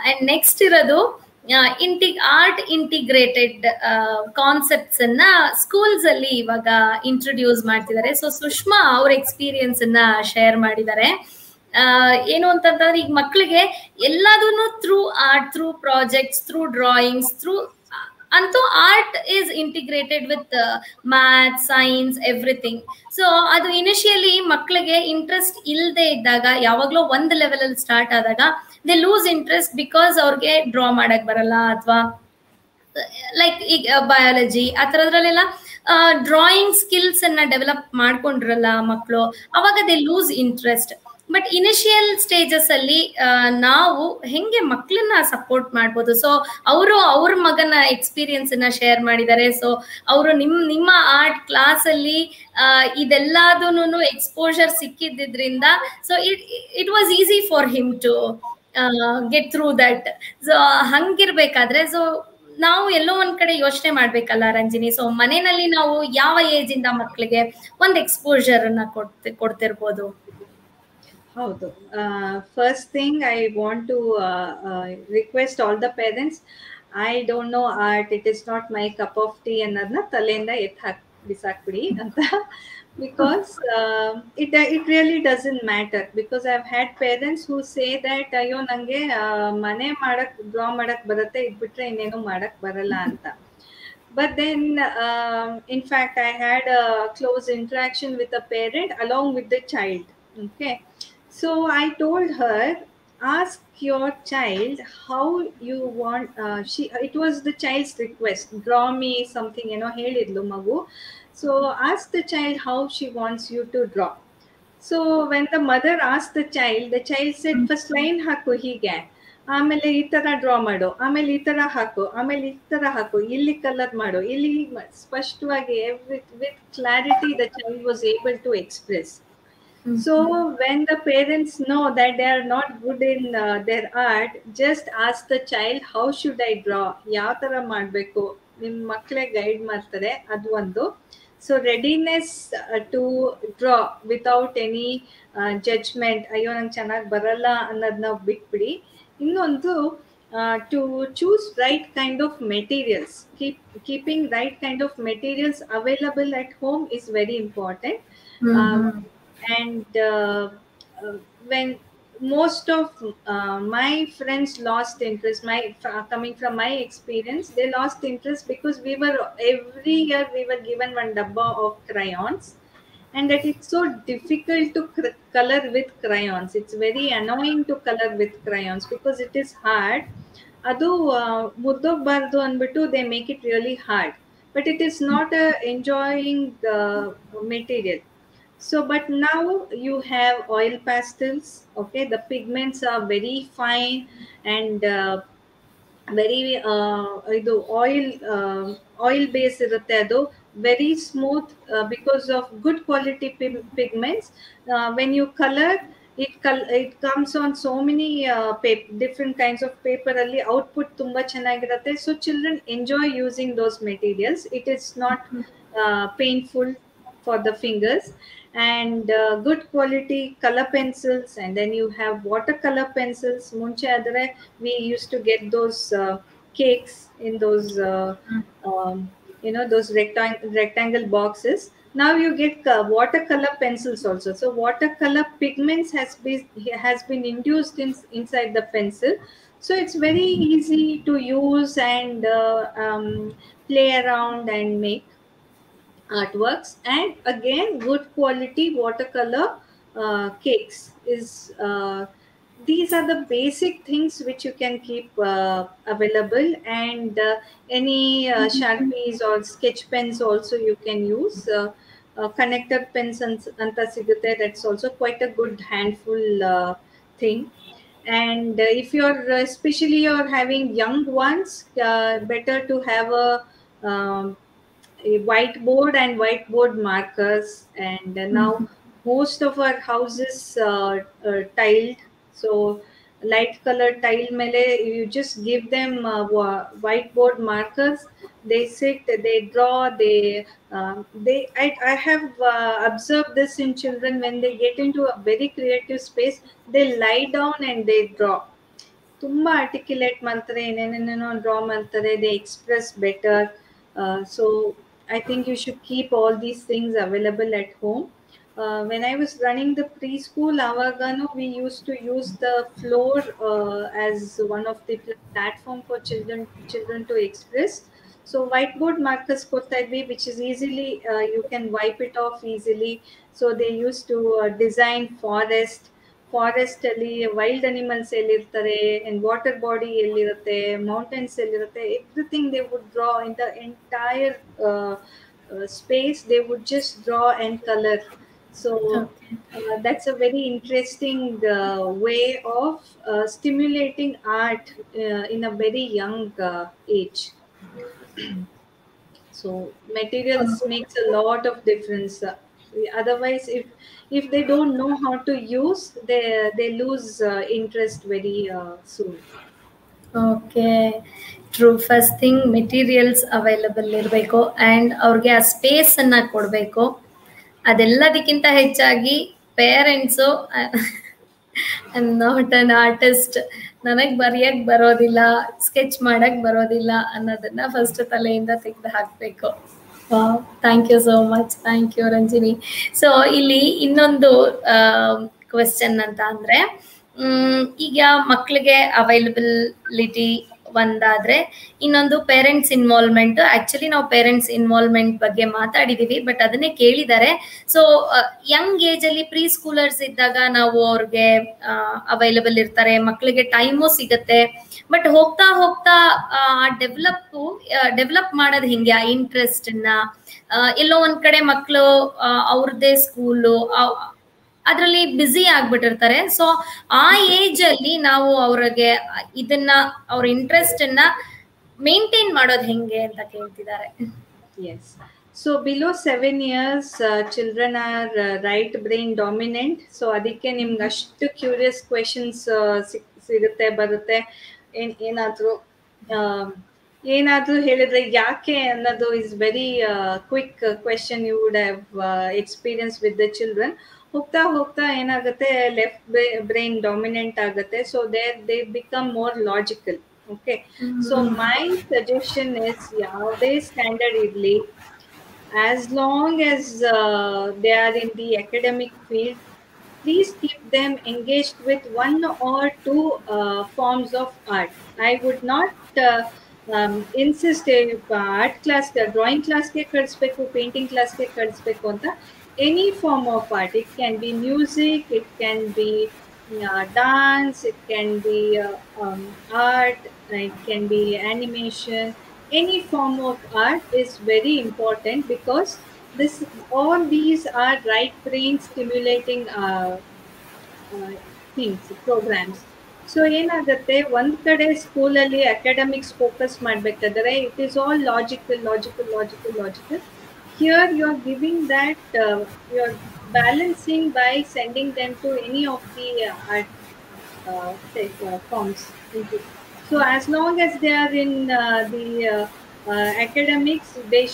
And next ಇರೋದು art integrated concepts ಅನ್ನ schools ಅಲ್ಲಿ ಇವಾಗ ಇಂಟ್ರೊಡ್ಯೂಸ್ ಮಾಡ್ತಿದ್ದಾರೆ. ಸೊ ಸುಷ್ಮಾ ಅವ್ರ ಎಕ್ಸ್ಪೀರಿಯನ್ಸ್ ಅನ್ನ ಶೇರ್ ಮಾಡಿದ್ದಾರೆ. ಏನು ಅಂತಂದ್ರೆ ಈಗ ಮಕ್ಕಳಿಗೆ ಎಲ್ಲದನ್ನು through art, through projects, through drawings, through ಅಂತೂ art is integrated with math, science, everything. So ಅದು ಇನಿಷಿಯಲಿ ಮಕ್ಕಳಿಗೆ ಇಂಟ್ರೆಸ್ಟ್ ಇಲ್ಲದೆ ಇದ್ದಾಗ, ಯಾವಾಗಲೂ ಒಂದು ಲೆವೆಲ್ ಅಲ್ಲಿ ಸ್ಟಾರ್ಟ್ ಆದಾಗ ದೇ ಲೂಸ್ ಇಂಟ್ರೆಸ್ಟ್ ಬಿಕಾಸ್ ಅವ್ರಿಗೆ ಡ್ರಾ ಮಾಡಕ್ ಬರಲ್ಲ, ಅಥವಾ ಲೈಕ್ ಈಗ ಬಯಾಲಜಿ ಆ ಥರದ್ರಲ್ಲೆಲ್ಲ ಡ್ರಾಯಿಂಗ್ ಸ್ಕಿಲ್ಸ್ ಅನ್ನ ಡೆವಲಪ್ ಮಾಡ್ಕೊಂಡಿರಲ್ಲ ಮಕ್ಕಳು, ಅವಾಗ they lose interest. But initial stages ಅಲ್ಲಿ ನಾವು ಹೆಂಗೆ ಮಕ್ಕಳನ್ನ ಸಪೋರ್ಟ್ ಮಾಡ್ಬೋದು? ಸೊ ಅವರು ಅವ್ರ ಮಗನ ಎಕ್ಸ್ಪೀರಿಯನ್ಸ್ ಅನ್ನ ಶೇರ್ ಮಾಡಿದ್ದಾರೆ. ಸೊ ಅವರು ನಿಮ್ಮ ಆರ್ಟ್ ಕ್ಲಾಸ್ ಅಲ್ಲಿ ಇದೆಲ್ಲದೂನು ಎಕ್ಸ್ಪೋಜರ್ ಸಿಕ್ಕಿದ್ರಿಂದ so it was easy for him to get through that. So ಹಂಗಿರ್ಬೇಕಾದ್ರೆ ಸೊ ನಾವು ಎಲ್ಲೋ ಒಂದ್ ಕಡೆ ಯೋಚನೆ ಮಾಡ್ಬೇಕಲ್ಲ ರಂಜಿನಿ. ಸೊ ಮನೆಯಲ್ಲಿ ನಾವು ಯಾವ ಏಜ್ ಇಂದ ಮಕ್ಕಳಿಗೆ ಒಂದು ಎಕ್ಸ್ಪೋಜರ್ ಅನ್ನ ಕೊಡ್ತಿರ್ಬೋದು? ಹೌದು. First thing I want to request all the parents, I don't know art, it is not my cup of tea ಅನ್ನೋದನ್ನ ತಲೆಯಿಂದ ಬಿಸಾಕ್ಬಿಡಿ ಅಂತ. Because it really doesn't matter, because I've had parents who say that ಅಯ್ಯೋ ನಂಗೆ ಮನೆ ಮಾಡಕ್ draw ಮಾಡಕ್ ಬರುತ್ತೆ, ಇದ್ ಬಿಟ್ರೆ ಇನ್ನೇನು ಮಾಡಕ್ ಬರಲ್ಲ ಅಂತ. But then, in fact, I had a close interaction with a parent along with the child. Okay. So I told her, ask your child how you want, it was the child's request, draw me something, helidlu magu. So ask the child how she wants you to draw. So when the mother asked the child said, first line haku hige, ಆಮೇಲೆ ಈ ತರ draw ಮಾಡು, ಆಮೇಲೆ ಈ ತರ ಹಾಕು, ಆಮೇಲೆ ಈ ತರ ಹಾಕು, ಇಲ್ಲಿ ಕಲರ್ ಮಾಡು, ಇಲ್ಲಿ ಸ್ಪಷ್ಟವಾಗಿ with clarity the child was able to express. So when the parents know that they are not good in their art, just ask the child, how should I draw, ಯಾವ ತರ ಮಾಡ್ಬೇಕು, ನಿಮ್ ಮಕ್ಕಳೇ ಗೈಡ್ ಮಾಡ್ತಾರೆ, ಅದು ಒಂದು. So readiness to draw without any judgement, ಅಯ್ಯೋ ನಂಗೆ ಚೆನ್ನಾಗಿ ಬರಲ್ಲ ಅನ್ನೋದನ್ನ ಬಿಟ್ಬಿಡಿ. ಇನ್ನೊಂದು, to choose right kind of materials, keeping right kind of materials available at home is very important. And when most of my friends lost interest, coming from my experience, they lost interest because every year we were given one dabba of crayons, and that it's so difficult to color with crayons. It's very annoying to color with crayons because it is hard. Adu muddogbardu anbitu they make it really hard, but it is not enjoying the material. So but now you have oil pastels. Okay, the pigments are very fine and very ಇದು oil base ಇರುತ್ತೆ, ಅದು very smooth because of good quality pigments. When you color it comes on so many different kinds of paper ಅಲ್ಲಿ output ತುಂಬಾ ಚೆನ್ನಾಗಿರುತ್ತೆ. So children enjoy using those materials. It is not painful for the fingers. And good quality color pencils, and then you have watercolor pencils. Munche adare we used to get those cakes in those those rectangle boxes. Now you get watercolor pencils also. So watercolor pigments has been induced inside the pencil, so it's very easy to use and play around and make artworks. And again, good quality watercolor cakes is these are the basic things which you can keep available. And any sharpies or sketch pens also you can use. Connector pens anta sigute, that's also quite a good handful thing. And if you're especially you're having young ones, better to have a whiteboard and whiteboard markers. And now most of our houses tiled, so light colored tile mele you just give them whiteboard markers. They sit, they draw, I have observed this in children. When they get into a very creative space, they lie down and they draw. ತುಂಬ articulate ಮಾಡ್ತಾರೆ, ಏನೇನೇನೋ draw ಮಾಡ್ತಾರೆ, they express better. So I think you should keep all these things available at home. When I was running the preschool, avaganu we used to use the floor as one of the platform for children to express. So whiteboard markers ಕೊಡ್ತಾ ಇದ್ವಿ, which is easily you can wipe it off easily. So they used to design forest ಅಲ್ಲಿ wild animals ಎಲ್ಲಿರ್ತಾರೆ, and water body ಎಲ್ಲಿರುತ್ತೆ, mountains ಎಲ್ಲಿರುತ್ತೆ, everything they would draw in the entire space. They would just draw and color. So that's a very interesting way of stimulating art in a very young age. So materials makes a lot of difference. Otherwise, if they don't know how to use, they lose interest very soon. Okay, true. First thing materials available ಇರಬೇಕು and ಅವ್ರಿಗೆ ಆ ಸ್ಪೇಸನ್ನು ಕೊಡಬೇಕು. ಅದೆಲ್ಲದಕ್ಕಿಂತ ಹೆಚ್ಚಾಗಿ parents, I am not an artist, ನನಗೆ ಬರೆಯಕ್ಕೆ ಬರೋದಿಲ್ಲ, sketch ಮಾಡಕ್ಕೆ ಬರೋದಿಲ್ಲ ಅನ್ನೋದನ್ನು ಫಸ್ಟ್ ತಲೆಯಿಂದ ತೆಗೆದು ಹಾಕಬೇಕು. Thank you so much. Thank you Ranjini. So ಇಲ್ಲಿ ಇನ್ನೊಂದು ಕ್ವೆಶ್ಚನ್ ಅಂತ ಅಂದರೆ, ಈಗ ಮಕ್ಕಳಿಗೆ ಅವೈಲಬಿಲಿಟಿ ಒಂದಾದ್ರೆ, ಇನ್ನೊಂದು ಪೇರೆಂಟ್ಸ್ ಇನ್ವಾಲ್ವ್ಮೆಂಟ್. ಆಕ್ಚುಲಿ ನಾವು ಪೇರೆಂಟ್ಸ್ ಇನ್ವಾಲ್ವ್ಮೆಂಟ್ ಬಗ್ಗೆ ಮಾತಾಡಿದೀವಿ, ಬಟ್ ಅದನ್ನೇ ಕೇಳಿದ್ದಾರೆ. ಸೊ ಯಂಗ್ ಏಜ್ ಅಲ್ಲಿ ಪ್ರೀ ಸ್ಕೂಲರ್ಸ್ ಇದ್ದಾಗ ನಾವು ಅವ್ರಿಗೆ ಅವೈಲಬಲ್ ಇರ್ತಾರೆ, ಮಕ್ಕಳಿಗೆ ಟೈಮು ಸಿಗತ್ತೆ. ಬಟ್ ಹೋಗ್ತಾ ಹೋಗ್ತಾ ಡೆವಲಪ್ ಮಾಡೋದು ಹಿಂಗೆ ಆ ಇಂಟ್ರೆಸ್ಟ್ ಅನ್ನ, ಎಲ್ಲೋ ಒಂದ್ ಕಡೆ ಮಕ್ಕಳು ಅವ್ರದ್ದೇ ಸ್ಕೂಲು ಅದರಲ್ಲಿ ಬ್ಯುಸಿ ಆಗ್ಬಿಟ್ಟಿರ್ತಾರೆ. ಸೊ ಆ ಏಜ್ ಅಲ್ಲಿ ನಾವು ಅವ್ರಿಗೆ ಇದನ್ನ, ಅವ್ರ ಇಂಟ್ರೆಸ್ಟ್ ಅನ್ನ ಮೇಂಟೈನ್ ಮಾಡೋದು ಹೆಂಗೆ ಅಂತ ಕೇಳ್ತಿದ್ದಾರೆ. Yes. So below 7 years, children are right brain dominant. So ಅದಕ್ಕೆ ನಿಮ್ಗೆ ಅಷ್ಟು ಕ್ಯೂರಿಯಸ್ ಕ್ವೆಶನ್ಸ್ ಸಿಗುತ್ತೆ, ಬರುತ್ತೆ. ಏನಾದರೂ ಹೇಳಿದ್ರೆ ಯಾಕೆ ಅನ್ನೋದು is very quick question you would have experience with the children. ಹೋಗ್ತಾ ಹೋಗ್ತಾ ಏನಾಗುತ್ತೆ, ಲೆಫ್ಟ್ ಬ್ರೈನ್ ಡಾಮಿನೆಂಟ್ ಆಗುತ್ತೆ. So they become more logical. Okay, so my suggestion is, ಯಾವುದೇ ಸ್ಟ್ಯಾಂಡರ್ಡ್ ಇರಲಿ, as long as they are in the academic field, please keep them engaged with one or two forms of art. I would not insist art class, drawing class ke ಕಳಿಸ್ಬೇಕು, painting class ke ಕಳಿಸ್ಬೇಕು ಅಂತ. Any form of art, it can be music, it can be dance, it can be art, it can be animation. Any form of art is very important because all these are right brain stimulating things, programs. So ಏನಾಗುತ್ತೆ, ಒಂದ್ ಕಡೆ ಸ್ಕೂಲಲ್ಲಿ academics focus ಮಾಡಬೇಕಾದ್ರೆ it is all logical. Here you are giving that, you are balancing by sending them to any of the art forms. So as long as they are in the academics, there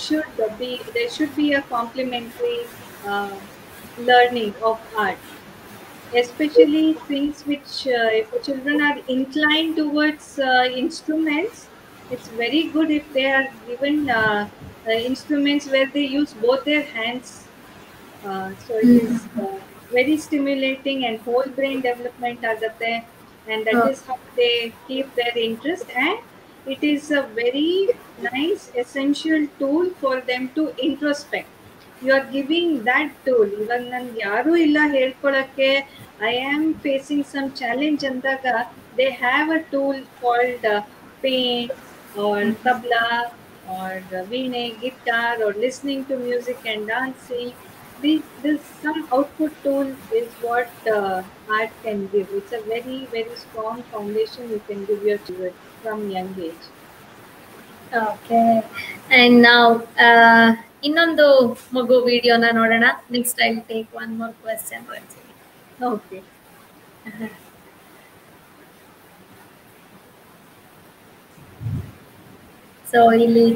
should be a complementary learning of art, especially things which if children are inclined towards instruments. It's very good if they are given instruments where they use both their hands. So it is very stimulating and whole brain development agate, and that is how they keep their interest. And it is a very nice essential tool for them to introspect. You are giving that tool. Even nನ್ಗೆ ಯಾರು ಇಲ್ಲ ಹೇಳ್ಕೊಳಕ್ಕೆ, I am facing some challenge ಅಂದಾಗ, they have a tool called paint or tabla or veene, guitar, or listening to music and dancing. This some output tool is what art can give. It's a very, very strong foundation you can give your children from young age. Okay, and now ಇನ್ನೊಂದು ಮಗು ವಿಡಿಯೋನ ನೋಡೋಣ. Next I take one more question Ranjini. Okay. So ಇಲ್ಲಿ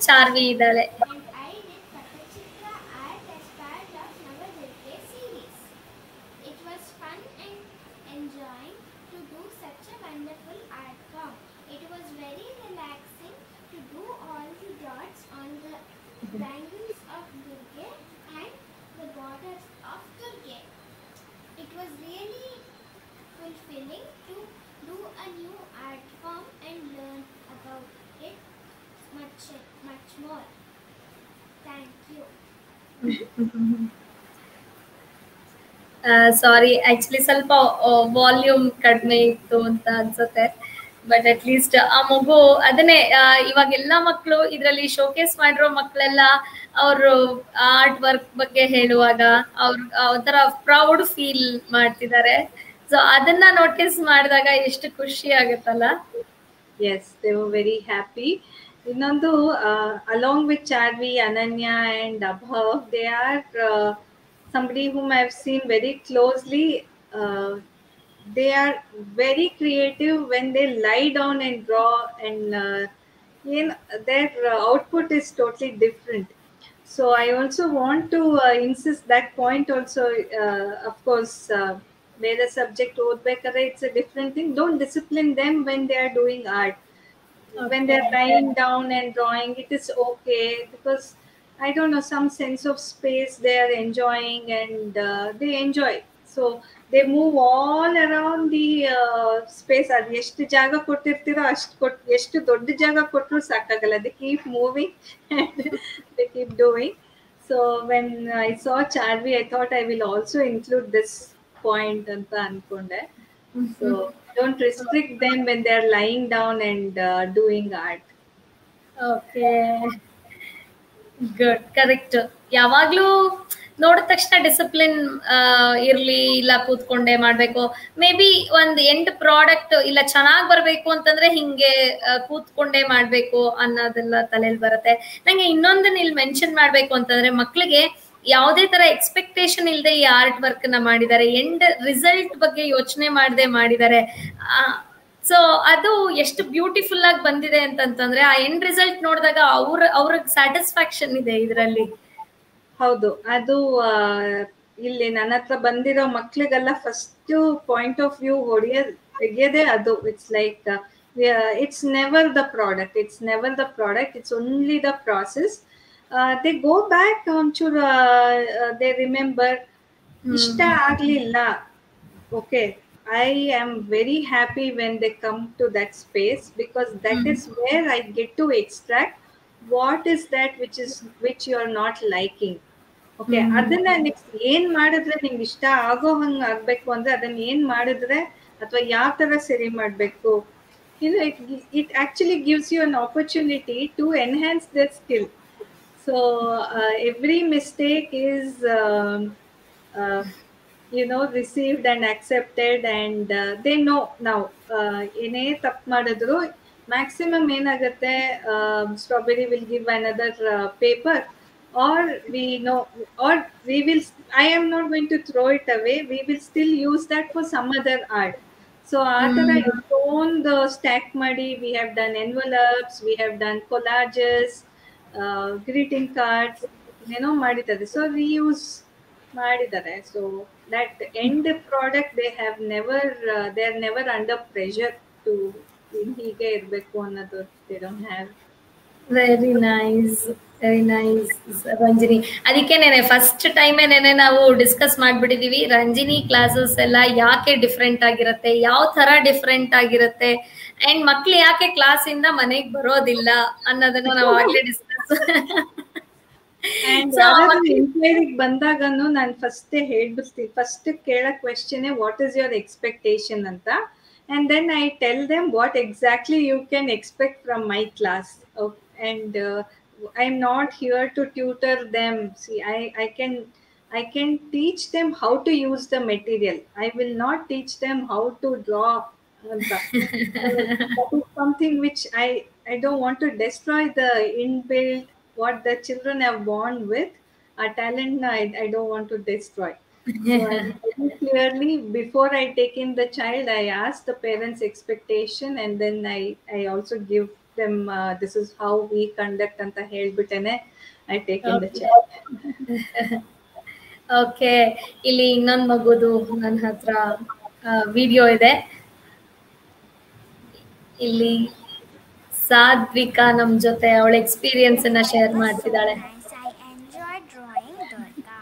ಚಾರ್ವಿ ಇದ್ದಾಳೆ. And I did Patachitra art as part of Navadurga series. It was fun and enjoying to do such a wonderful art form. It was very relaxing to do all the dots on the bangles of Durga and the borders of Durga. It was really fulfilling to do a new art form and learn about it much more. Thank you. Sorry, actually ಸ್ವಲ್ಪ volume ಕಡಿಮೆ ಇತ್ತು ಅಂತ ಅನ್ಸುತ್ತೆ. But at least ಆ ಮಗು ಅದನ್ನೇ ಇವಾಗ ಎಲ್ಲಾ ಮಕ್ಕಳು ಇದರಲ್ಲಿ ಶೋಕೇಸ್ ಮಾಡಿರೋ ಮಕ್ಕಳೆಲ್ಲ ಅವರು ಆರ್ಟ್ ವರ್ಕ್ ಬಗ್ಗೆ ಹೇಳುವಾಗ ಅವ್ರ ಒಂಥರ ಪ್ರೌಡ್ ಫೀಲ್ ಮಾಡ್ತಿದ್ದಾರೆ. ಸೊ ಅದನ್ನ ನೋಟಿಸ್ ಮಾಡಿದಾಗ ಎಷ್ಟು ಖುಷಿ ಆಗುತ್ತಲ್ಲ. Yes, they were very happy. Innondu, along with Charvi, Ananya, and Abhav, they are somebody whom I've seen very closely. They are very creative when they lie down and draw, and their output is totally different. So I also want to insist that point also. Of course, where subject ಓದ್ಬೇಕಾದ್ರೆ it's a different thing. Don't discipline them when they are doing art. When they're lying down and drawing, it is okay, because I don't know, some sense of space they are enjoying, and they enjoy. So they move all around the space. ಅದು ಎಷ್ಟು ಜಾಗ ಕೊಟ್ಟಿರ್ತೀರೋ ಎಷ್ಟು ದೊಡ್ಡ ಜಾಗ ಕೊಟ್ಟರು ಸಾಕಾಗಲ್ಲ. They keep moving and they keep doing. So when I saw Charvi, I thought I will also include this point ಅಂತ ಅನ್ಕೊಂಡೆ. So don't restrict them when they are lying down and doing art. Okay, good, correct. ಯಾವಾಗ್ಲೂ ನೋಡಿದ ತಕ್ಷಣ discipline ಇರ್ಲಿ, ಇಲ್ಲ ಕೂತ್ಕೊಂಡೇ ಮಾಡ್ಬೇಕು. May be ಒಂದ್ end product ಇಲ್ಲ ಚೆನ್ನಾಗ್ ಬರ್ಬೇಕು ಅಂತಂದ್ರೆ ಹಿಂಗೆ ಕೂತ್ಕೊಂಡೇ ಮಾಡ್ಬೇಕು ಅನ್ನೋದೆಲ್ಲ ತಲೆಯಲ್ಲಿ ಬರುತ್ತೆ. ನಂಗೆ ಇನ್ನೊಂದನ್ನ ಇಲ್ಲಿ ಮೆನ್ಷನ್ ಮಾಡ್ಬೇಕು ಅಂತಂದ್ರೆ, ಮಕ್ಳಿಗೆ ಯಾವುದೇ ತರ ಎಕ್ಸ್ಪೆಕ್ಟೇಷನ್ ಇಲ್ಲದೆ ಈ ಆರ್ಟ್ ವರ್ಕ್ ನ ಮಾಡಿದ್ದಾರೆ. ಎಂಡ್ ರಿಸಲ್ಟ್ ಬಗ್ಗೆ ಯೋಚನೆ ಮಾಡದೆ ಮಾಡಿದ್ದಾರೆ. ಸೊ ಅದು ಎಷ್ಟು ಬ್ಯೂಟಿಫುಲ್ ಆಗಿ ಬಂದಿದೆ ಅಂತಂತಂದ್ರೆ, ಆ ಎಂಡ್ ರಿಸಲ್ಟ್ ನೋಡಿದಾಗ ಅವ್ರಿಗೆ ಸ್ಯಾಟಿಸ್ಫ್ಯಾಕ್ಷನ್ ಇದೆ ಇದರಲ್ಲಿ. ಹೌದು, ಅದು ಇಲ್ಲಿ ನನ್ನ ಹತ್ರ ಬಂದಿರೋ ಮಕ್ಳಿಗೆಲ್ಲ ಫಸ್ಟ್ ಪಾಯಿಂಟ್ ಆಫ್ ವ್ಯೂ ತೆಗೆಯದೆ ಅದು. It's like it's never the product, it's only the process. They go back ಒಂಚೂರು, ದೇ ರಿಮೆಂಬರ್, ಇಷ್ಟ ಆಗ್ಲಿಲ್ಲ, okay, I am very happy when they come to that space, because that is where I get to extract what is that which you are not liking. Okay, ಅದನ್ನ next ಏನ್ ಮಾಡಿದ್ರೆ ನಿಂಗೆ ಇಷ್ಟ ಆಗೋ ಹಂಗ ಆಗ್ಬೇಕು ಅಂದ್ರೆ ಅದನ್ನ ಏನ್ ಮಾಡಿದ್ರೆ ಅಥವಾ ಯಾವ ತರ ಸರಿ ಮಾಡ್ಬೇಕು, it actually gives you an opportunity to enhance their skill. So every mistake is received and accepted, and they know now. ಏನೇ ತಪ್ಪು ಮಾಡಿದ್ರು maximum ಏನಾಗುತ್ತೆ, strawberry will give another paper, or I am not going to throw it away, we will still use that for some other art. So ಆ ತರ ಎಷ್ಟೊಂದು stack ಮಾಡಿ, we have done envelopes, we have done collages, greeting cards, ಮಾಡಿದ್ದಾರೆ. So reuse ಮಾಡಿದ್ದಾರೆ. So that end product they are never under pressure to ಹೀಗೆ ಇರ್ಬೇಕು ಅನ್ನೋದು they don't have. Very nice, very nice Ranjini. ಅದಕ್ಕೇನೆ ಫಸ್ಟ್ ಟೈಮೇನೆ ನಾವು discuss ಮಾಡ್ಬಿಟ್ಟಿದೀವಿ, Ranjini classes ಎಲ್ಲ ಯಾಕೆ different ಆಗಿರುತ್ತೆ, ಯಾವ ತರ ಡಿಫ್ರೆಂಟ್ ಆಗಿರುತ್ತೆ, ಅಂಡ್ ಮಕ್ಳು ಯಾಕೆ ಕ್ಲಾಸ್ ಇಂದ ಮನೆಗ್ ಬರೋದಿಲ್ಲ ಅನ್ನೋದನ್ನ ನಾವು ಆಗ್ಲೇ ಡಿಸ್ಕಸ್. ಇನ್ಕ್ವೈರಿಗೆ ಬಂದಾಗನು ನಾನು ಫಸ್ಟ್ ಹೇಳ್ಬಿಡ್ತೀನಿ, ಫಸ್ಟ್ ಕೇಳೋ question what is your expectation ಅಂತ, and then I tell them what exactly you can expect from my class. And I'm not here to tutor them. See, I can teach them how to use the material. I will not teach them how to draw. That is something which I don't want to destroy the inbuilt what the children have born with, a talent I don't want to destroy. So I very clearly, before I take in the child, I ask the parents' expectation, and then I also give them this is how we conduct ಅಂತ ಹೇಳ್ಬಿಟ್ಟೆನೆ I take in the Okay. child. Okay, ಇಲ್ಲಿ ಇನ್ನೊಂದು ಮಗುದು ನನ್ನ ಹತ್ರ video ಇದೆ. ಇಲ್ಲಿ ಸಾಧ್ವಿಕಾ ನಮ್ ಜೊತೆ ಅವಳ ಎಕ್ಸ್ಪೀರಿಯನ್ಸ್ ಅನ್ನ ಶೇರ್ ಮಾಡ್ತಿದ್ದಾಳೆ. Nice. I enjoyed drawing Durga.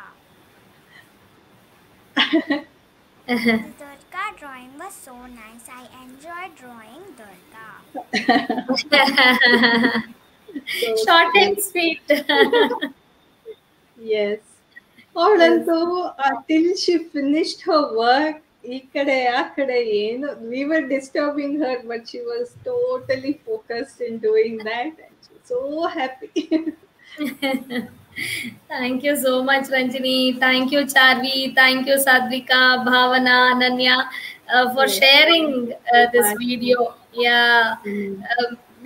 The Durga drawing was so nice. I enjoyed drawing Durga. Short and sweet. Yes. ಅವಳಂತೂ till she finished her work, ಈ ಕಡೆ ಆ ಕಡೆ ಏನು, we were disturbing her, but she was totally focused in doing that, and she was so happy. Thank you so much, Ranjini. Thank you, Charvi. Thank you, Sadvika, Bhavana, Ananya, for Yes. sharing this video. Yeah,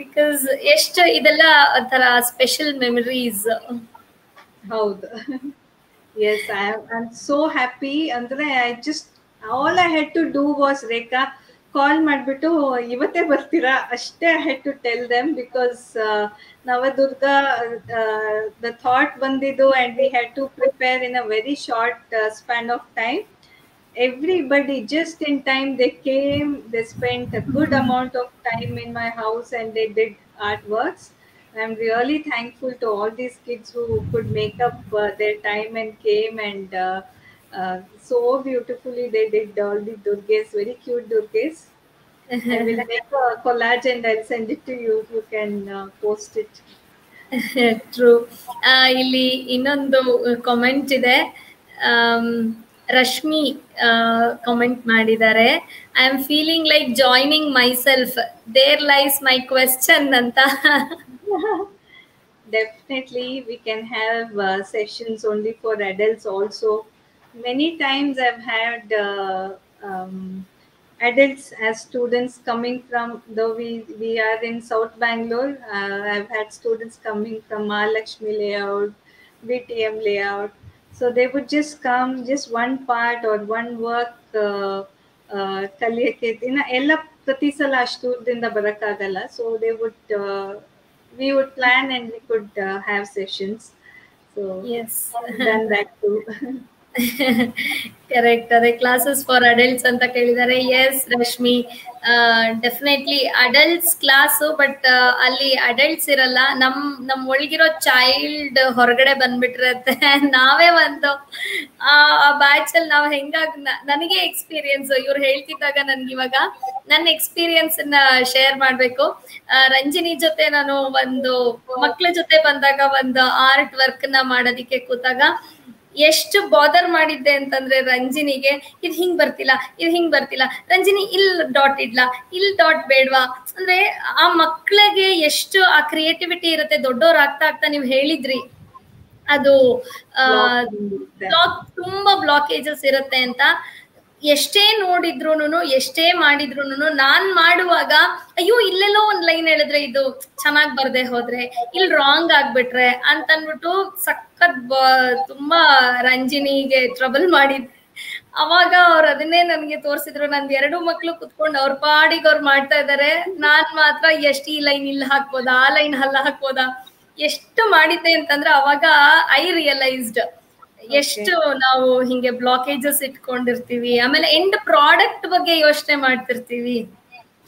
because ಎಷ್ಟು ಇದೆಲ್ಲ ಒಂಥರ special memories. ಹೌದು. Yes, I'm so happy. ಅಂದ್ರೆ all I had to do was, ರೇಖಾ ಕಾಲ್ ಮಾಡಿಬಿಟ್ಟು ಇವತ್ತೇ ಬರ್ತೀರಾ ಅಷ್ಟೇ I had to tell them, because Navadurga the thought ಬಂದಿದ್ದು and we had to prepare in a very short span of time. Everybody just in time, they came, they spent a good amount of time in my house and they did artworks. I'm really thankful to all these kids who could make up their time and came, and so beautifully they did all the Durgas, very cute Durgas. I will make a collage and I'll send it to you. You can post it. True. ಇಲ್ಲಿ ಇನ್ನೊಂದು comment ಇದೆ. Rashmi comment ಮಾಡಿದ್ದಾರೆ, I am feeling like joining my self, there lies my question ಅಂತ. Definitely, we can have sessions only for adults also. Many times I've had adults as students coming from, though we are in South Bangalore, I've had students coming from Mahalakshmi layout, BTM layout. So they would just come, just one part or one work ಕಲಿಯಕ್ಕೆ ಇನ್ನು ಎಲ್ಲ ಪ್ರತಿ ಸಲ ಅಷ್ಟು ದೂರದಿಂದ ಬರೋಕ್ಕಾಗಲ್ಲ. So they would we would plan and we could have sessions. So Yes. I've done that too. Correct. ಅದೇ classes for adults ಅಂತ ಕೇಳಿದ್ದಾರೆ. Yes Rashmi, definitely adults class, but ಅಲ್ಲಿ ಅಡಲ್ಟ್ಸ್ ಇರಲ್ಲ, ನಮ್ ಒಳಗಿರೋ ಚೈಲ್ಡ್ ಹೊರಗಡೆ ಬಂದ್ಬಿಟ್ಟಿರತ್ತೆ. ನಾವೇ ಒಂದು ಆ ಬ್ಯಾಚ್ ಅಲ್ಲಿ ನಾವು ನನಗೆ ಎಕ್ಸ್ಪೀರಿಯನ್ಸ್ ಇವ್ರು ಹೇಳ್ತಿದ್ದಾಗ ನನ್ಗೆ ಇವಾಗ ನನ್ನ ಎಕ್ಸ್ಪೀರಿಯನ್ಸ್ ನ ಶೇರ್ ಮಾಡ್ಬೇಕು. ರಂಜಿನಿ ಜೊತೆ ನಾನು ಒಂದು ಮಕ್ಳ ಜೊತೆ ಬಂದಾಗ ಒಂದು ಆರ್ಟ್ ವರ್ಕ್ ನ ಮಾಡೋದಿಕ್ಕೆ ಕೂತಾಗ ಎಷ್ಟು ಬಾದರ್ ಮಾಡಿದ್ದೆ ಅಂತಂದ್ರೆ, ರಂಜಿನಿಗೆ ಇದು ಹಿಂಗ್ ಬರ್ತಿಲ್ಲ ರಂಜಿನಿ, ಇಲ್ಲಿ ಡಾಟ್ ಇಡ್ಲಾ, ಇಲ್ಲಿ ಡಾಟ್ ಬೇಡ್ವಾ ಅಂದ್ರೆ, ಆ ಮಕ್ಳಿಗೆ ಎಷ್ಟು ಆ ಕ್ರಿಯೇಟಿವಿಟಿ ಇರುತ್ತೆ. ದೊಡ್ಡವ್ರು ಆಗ್ತಾ ನೀವು ಹೇಳಿದ್ರಿ ಅದು ತುಂಬಾ ಬ್ಲಾಕೇಜಸ್ ಇರುತ್ತೆ ಅಂತ. ಎಷ್ಟೇ ನೋಡಿದ್ರುನು ಎಷ್ಟೇ ಮಾಡಿದ್ರುನು ನಾನ್ ಮಾಡುವಾಗ ಅಯ್ಯೋ ಇಲ್ಲೆಲ್ಲೋ ಒಂದ್ ಲೈನ್ ಹೇಳಿದ್ರೆ ಇದು ಚೆನ್ನಾಗ್ ಬರ್ದೆ ಹೋದ್ರೆ, ಇಲ್ಲಿ ರಾಂಗ್ ಆಗ್ಬಿಟ್ರೆ ಅಂತ ಅನ್ಬಿಟ್ಟು ಸಖತ್ ತುಂಬಾ ರಂಜಿನಿಗೆ ಟ್ರಬಲ್ ಮಾಡಿದ್. ಅವಾಗ ಅವ್ರು ಅದನ್ನೇ ನನ್ಗೆ ತೋರ್ಸಿದ್ರು. ನಂದ್ 2 ಮಕ್ಳು ಕುತ್ಕೊಂಡು ಅವ್ರ ಪಾಡಿಗೆ ಅವ್ರು ಮಾಡ್ತಾ ಇದಾರೆ, ನಾನ್ ಮಾತ್ರ ಎಷ್ಟು ಈ ಲೈನ್ ಇಲ್ಲಿ ಹಾಕ್ಬೋದಾ, ಆ ಲೈನ್ ಅಲ್ಲ ಹಾಕ್ಬೋದಾ, ಎಷ್ಟು ಮಾಡಿದ್ದೆ ಅಂತಂದ್ರೆ ಅವಾಗ ಐ ರಿಯಲೈಸ್ಡ್ ಎಷ್ಟು ನಾವು ಹಿಂಗೆ ಬ್ಲಾಕೇಜಸ್ ಇಟ್ಕೊಂಡಿರ್ತೀವಿ. ಆಮೇಲೆ ಎಂಡ್ ಪ್ರಾಡಕ್ಟ್ ಬಗ್ಗೆ ಯೋಚನೆ ಮಾಡ್ತಿರ್ತೀವಿ.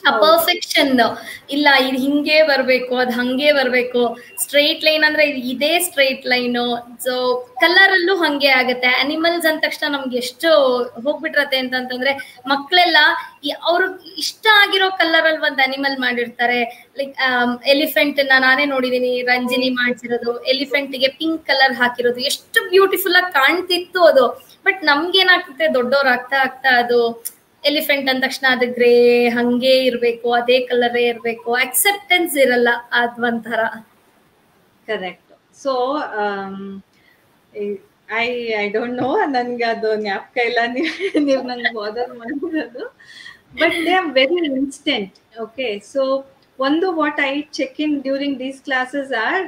ಆ ಪರ್ಫೆಕ್ಷನ್ ಇಲ್ಲ, ಇದು ಹಿಂಗೆ ಬರ್ಬೇಕು, ಅದ್ ಹಂಗೆ ಬರ್ಬೇಕು, ಸ್ಟ್ರೈಟ್ ಲೈನ್ ಅಂದ್ರೆ ಇದೇ ಸ್ಟ್ರೈಟ್ ಲೈನು. ಸೊ ಕಲರ್ ಅಲ್ಲೂ ಹಂಗೆ ಆಗತ್ತೆ. ಅನಿಮಲ್ಸ್ ಅಂದ ತಕ್ಷಣ ನಮ್ಗೆ ಎಷ್ಟು ಹೋಗ್ಬಿಟ್ರತ್ತೆ ಅಂತಂದ್ರೆ, ಮಕ್ಳೆಲ್ಲ ಅವ್ರಿಗೆ ಇಷ್ಟ ಆಗಿರೋ ಕಲರ್ ಅಲ್ಲಿ ಒಂದ್ ಅನಿಮಲ್ ಮಾಡಿರ್ತಾರೆ. ಲೈಕ್ ಎಲಿಫೆಂಟ್ ನಾನೇ ನೋಡಿದೀನಿ, ರಂಜಿನಿ ಮಾಡ್ಸಿರೋದು ಎಲಿಫೆಂಟ್ ಗೆ ಪಿಂಕ್ ಕಲರ್ ಹಾಕಿರೋದು, ಎಷ್ಟು ಬ್ಯೂಟಿಫುಲ್ ಆಗಿ ಕಾಣ್ತಿತ್ತು ಅದು. ಬಟ್ ನಮ್ಗೇನಾಗ್ತದೆ, ದೊಡ್ಡವ್ರು ಆಗ್ತಾ ಆಗ್ತಾ ಅದು ಎಲಿಫೆಂಟ್ ಅಂದ ತಕ್ಷಣ ಅದು ಗ್ರೇ ಹಂಗೆ ಇರ್ಬೇಕು, ಅದೇ ಕಲರೇ ಇರ್ಬೇಕು, ಅಕ್ಸೆಪ್ಟೆನ್ಸ್ ಇರಲ್ಲ. ಅದ್ ಒಂಥರ correct. So I don't know, ನನ್ಗೆ ಅದು ಜ್ಞಾಪಕ ಇಲ್ಲ, ನೀವು ನಂಗೆ ಬಾದರ್ ಮಾಡಿರೋದು. But they are very instant. Okay, so ಒಂದು what I check in during these classes are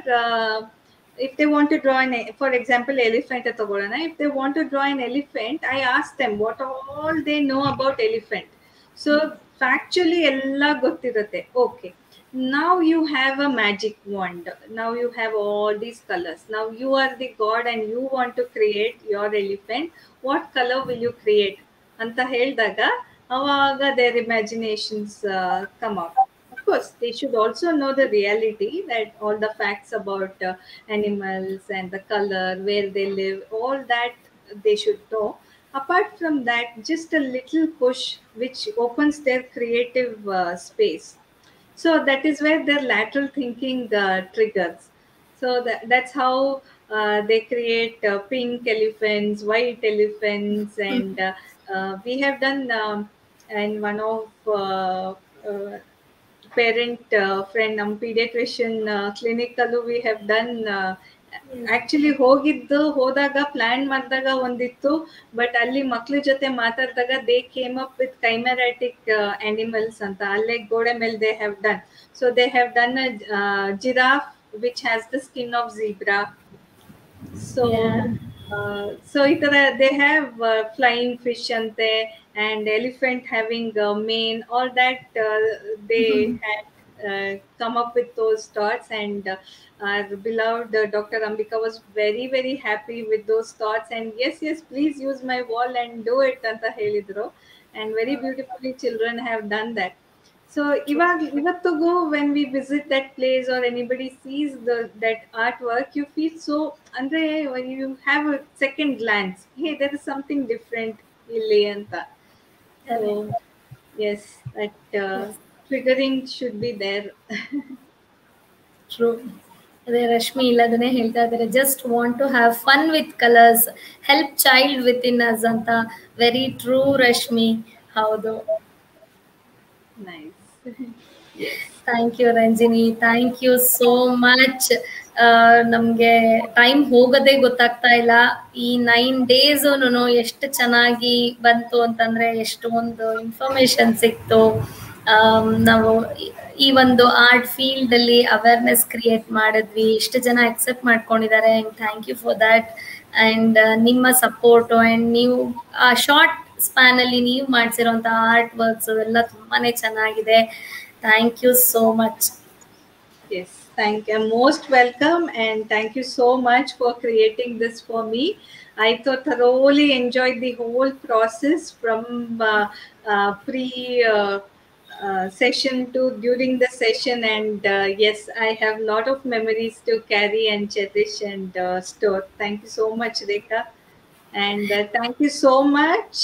if they want to draw for example elephant ತಗೊಳ್ಳೋಣ, if they want to draw an elephant, I ask them what all they know about elephant. So factually ಎಲ್ಲ ಗೊತ್ತಿರುತ್ತೆ. Okay, now you have a magic wand, now you have all these colors, now you are the god and you want to create your elephant, what color will you create ಅಂತ ಹೇಳಿದಾಗ ಅವಾಗ their imaginations come out. Of course, they should also know the reality, that all the facts about animals and the color, where they live, all that they should know. Apart from that, just a little push which opens their creative space. So that is where their lateral thinking triggers. So that's how they create pink elephants, white elephants, and we have done in one of uh, parent friend ನಮ್ಮ pediatrician clinic ಅಲ್ಲೂ we have done actually ಹೋದಾಗ plan ಮಾಡಿದಾಗ ಒಂದಿತ್ತು, but ಅಲ್ಲಿ ಮಕ್ಳ ಜೊತೆ ಮಾತಾಡಿದಾಗ they came up with chimeric animals ಅಂತ ಅಲ್ಲೇ ಗೋಡೆ ಮೇಲೆ they have done. So they have done giraffe which has the skin of zebra. So so ಈ ತರ ದೇ ಹ್ಯಾವ್ ಫ್ಲೈಯಿಂಗ್ ಫಿಶ್ ಅಂತೆ and elephant having a mane, all that they had come up with those thoughts, and our beloved Dr. Ambika was very very happy with those thoughts, and yes please use my wall and do it anta helidru, and very beautifully children have done that. So ivattugu when we visit that place or anybody sees that artwork, you feel so andre, when you have a second glance, hey, there is something different illi anta. So yes, that Yes. triggering should be there. True. ಅದೇ ರಶ್ಮಿ ಇಲ್ಲದನ್ನೇ ಹೇಳ್ತಾ ಇದ್ದಾರೆ, just want to have fun with colours, help child with in us ಅಂತ. Very true Rashmi, ಹೌದು. Nice. Yes. Thank you Ranjini, thank you so much. ನಮಗೆ time ಹೋಗೋದೇ ಗೊತ್ತಾಗ್ತಾ ಇಲ್ಲ. ಈ 9 days ಎಷ್ಟು ಚೆನ್ನಾಗಿ ಬಂತು ಅಂತಂದ್ರೆ, ಎಷ್ಟೊಂದು ಇನ್ಫಾರ್ಮೇಶನ್ ಸಿಕ್ತು. ನಾವು ಈ ಒಂದು ಆರ್ಟ್ ಫೀಲ್ಡ್ ಅಲ್ಲಿ ಅವೇರ್ನೆಸ್ ಕ್ರಿಯೇಟ್ ಮಾಡಿದ್ವಿ, ಎಷ್ಟು ಜನ ಅಕ್ಸೆಪ್ಟ್ ಮಾಡ್ಕೊಂಡಿದ್ದಾರೆ. Thank you for that. And ನಿಮ್ಮ ಸಪೋರ್ಟು ಅಂಡ್ ನೀವು ಆ ಶಾರ್ಟ್ ಸ್ಪ್ಯಾನ್ ಅಲ್ಲಿ ನೀವು ಮಾಡಿಸಿರೋಂಥ ಆರ್ಟ್ ವರ್ಕ್ಸ್ ಎಲ್ಲ ತುಂಬಾನೇ ಚೆನ್ನಾಗಿದೆ. Thank you so much. Yes, thank you. Most welcome, and thank you so much for creating this for me. I thoroughly enjoyed the whole process from pre session to during the session, and yes, I have a lot of memories to carry and cherish and store. Thank you so much, Rekha. And thank you so much,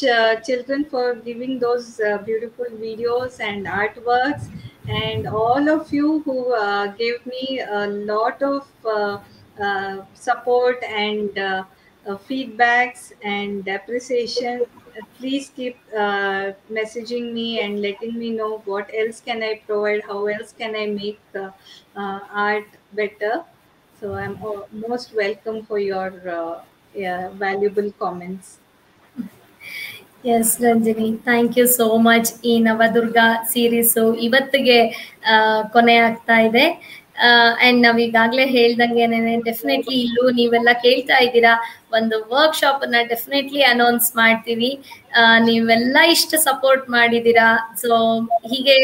children, for giving those beautiful videos and artworks, and all of you who gave me a lot of support and feedbacks and appreciation. Please keep messaging me and letting me know what else can I provide, how else can I make art better. So I'm most welcome for your valuable comments. Yes Ranjini, thank you so much. ಈ Navadurga series ಇವತ್ತಿಗೆ ಕೊನೆ ಆಗ್ತಾ ಇದೆ. And ನಾವ್ ಈಗಾಗ್ಲೇ ಹೇಳ್ದಂಗೆನೆ definitely ಇಲ್ಲೂ ನೀವೆಲ್ಲ ಕೇಳ್ತಾ ಇದ್ದೀರಾ, ಒಂದು ವರ್ಕ್ಶಾಪ್ ಅನ್ನ ಡೆಫಿನೆಟ್ಲಿ ಅನೌನ್ಸ್ ಮಾಡ್ತೀವಿ. ನೀವೆಲ್ಲ ಇಷ್ಟು ಸಪೋರ್ಟ್ ಮಾಡಿದ್ದೀರಾ, ಸೊ ಹೀಗೆ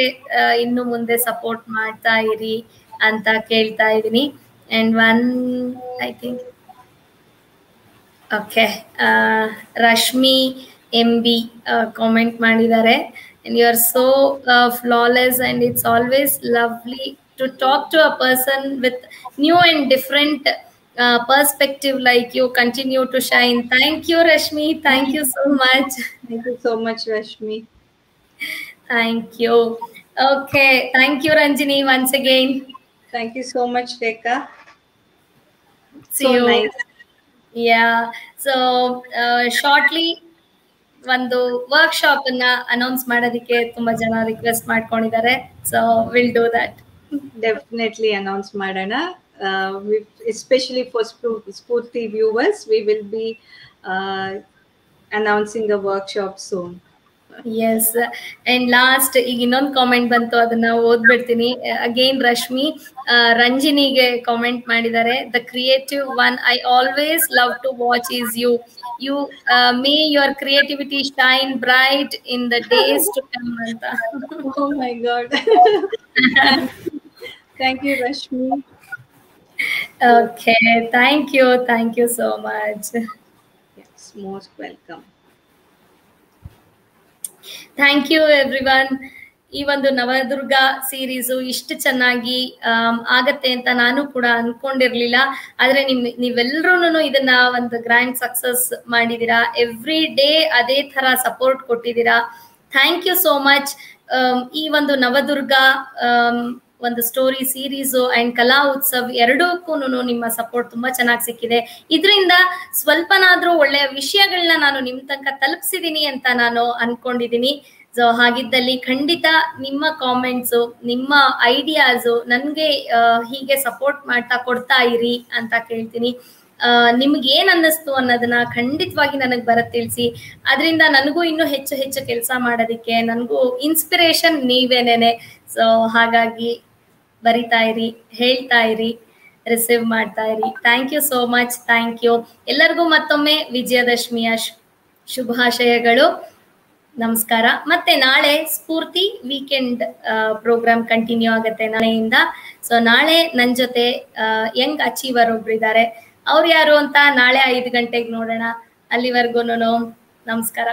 ಇನ್ನು ಮುಂದೆ ಸಪೋರ್ಟ್ ಮಾಡ್ತಾ ಇರಿ ಅಂತ ಕೇಳ್ತಾ ಇದ್ದೀನಿ. And I think okay, Rashmi MB comment ಮಾಡಿದ್ದಾರೆ. and you are so flawless, and it's always lovely to talk to a person with new and different perspective like you. Continue to shine. Thank you Rashmi, thank you so much. Thank you so much, Rashmi. Thank you. Okay, thank you Ranjini once again. Thank you so much, Rekha. See So you. nice. Yeah, so shortly ಒಂದು workshop ಅನ್ನ announce ಮಾಡೋದಕ್ಕೆ ತುಂಬಾ ಜನ request ಮಾಡ್ಕೊಂಡಿದ್ದಾರೆ. So will do that. Definitely announce Madana. Especially for Spoorthi viewers, we will be announcing a workshop soon. Yes. And last ಈಗ ಇನ್ನೊಂದು comment ಬಂತು, ಅದನ್ನ ಓದ್ಬಿಡ್ತೀನಿ. ಅಗೇನ್ ರಶ್ಮಿ ರಂಜಿನಿಗೆ ಕಾಮೆಂಟ್ ಮಾಡಿದ್ದಾರೆ. The creative one I always love to watch is you. You may your creativity shine bright in the days to come ಅಂತ. Oh my God. Thank you, Rashmi. Okay, thank you so much. Yes, most welcome. Thank you everyone. ಈ ಒಂದು Navadurga series ಇಷ್ಟು ಚೆನ್ನಾಗಿ ಆಗತ್ತೆ ಅಂತ ನಾನು ಕೂಡ ಅನ್ಕೊಂಡಿರ್ಲಿಲ್ಲ. ಆದ್ರೆ ನೀವೆಲ್ರೂ ಇದನ್ನ ಒಂದು ಗ್ರ್ಯಾಂಡ್ ಸಕ್ಸಸ್ ಮಾಡಿದೀರಾ. ಎವ್ರಿ ಡೇ ಅದೇ ತರ ಸಪೋರ್ಟ್ ಕೊಟ್ಟಿದ್ದೀರಾ. Thank you so much. ಈ ಒಂದು ನವದುರ್ಗ ಒಂದು ಸ್ಟೋರಿ ಸೀರೀಸು ಅಂಡ್ ಕಲಾ ಉತ್ಸವ್ ಎರಡಕ್ಕೂ ನಿಮ್ಮ ಸಪೋರ್ಟ್ ತುಂಬಾ ಚೆನ್ನಾಗಿ ಸಿಕ್ಕಿದೆ. ಇದರಿಂದ ಸ್ವಲ್ಪನಾದ್ರೂ ಒಳ್ಳೆಯ ವಿಷಯಗಳನ್ನ ನಾನು ನಿಮ್ ತನಕ ತಲುಪಿಸಿದೀನಿ ಅಂತ ನಾನು ಅನ್ಕೊಂಡಿದೀನಿ. ಸೊ ಹಾಗಿದ್ದಲ್ಲಿ ಖಂಡಿತ ನಿಮ್ಮ ಕಾಮೆಂಟ್ಸು, ನಿಮ್ಮ ಐಡಿಯಾಸು ನನ್ಗೆ ಹೀಗೆ ಸಪೋರ್ಟ್ ಮಾಡ್ತಾ ಕೊಡ್ತಾ ಇರಿ ಅಂತ ಕೇಳ್ತೀನಿ. ನಿಮ್ಗೆ ಏನ್ ಅನ್ನಿಸ್ತು ಅನ್ನೋದನ್ನ ಖಂಡಿತವಾಗಿ ನನಗೆ ಬರ ತಿಳಿಸಿ. ಅದರಿಂದ ನನಗೂ ಇನ್ನೂ ಹೆಚ್ಚು ಹೆಚ್ಚು ಕೆಲಸ ಮಾಡೋದಕ್ಕೆ ನನಗೂ ಇನ್ಸ್ಪಿರೇಷನ್ ನೀವೇನೇನೆ. ಸೊ ಹಾಗಾಗಿ ಬರಿತಾ ಇರಿ, ಹೇಳ್ತಾ ಇರಿ, ರಿಸೀವ್ ಮಾಡ್ತಾ ಇರಿ. Thank you so much. Thank you ಎಲ್ಲರಿಗೂ. ಮತ್ತೊಮ್ಮೆ ವಿಜಯದಶಮಿಯ ಶುಭಾಶಯಗಳು. ನಮಸ್ಕಾರ. ಮತ್ತೆ ನಾಳೆ ಸ್ಫೂರ್ತಿ ವೀಕೆಂಡ್ ಪ್ರೋಗ್ರಾಮ್ ಕಂಟಿನ್ಯೂ ಆಗುತ್ತೆ ನಾಳೆಯಿಂದ. ಸೊ ನಾಳೆ ನನ್ನ ಜೊತೆ ಯಂಗ್ ಅಚೀವರ್ ಒಬ್ರಿದ್ದಾರೆ. ಅವ್ರು ಯಾರು ಅಂತ ನಾಳೆ 5 ಗಂಟೆಗೆ ನೋಡೋಣ. ಅಲ್ಲಿವರೆಗೂ ನಮಸ್ಕಾರ.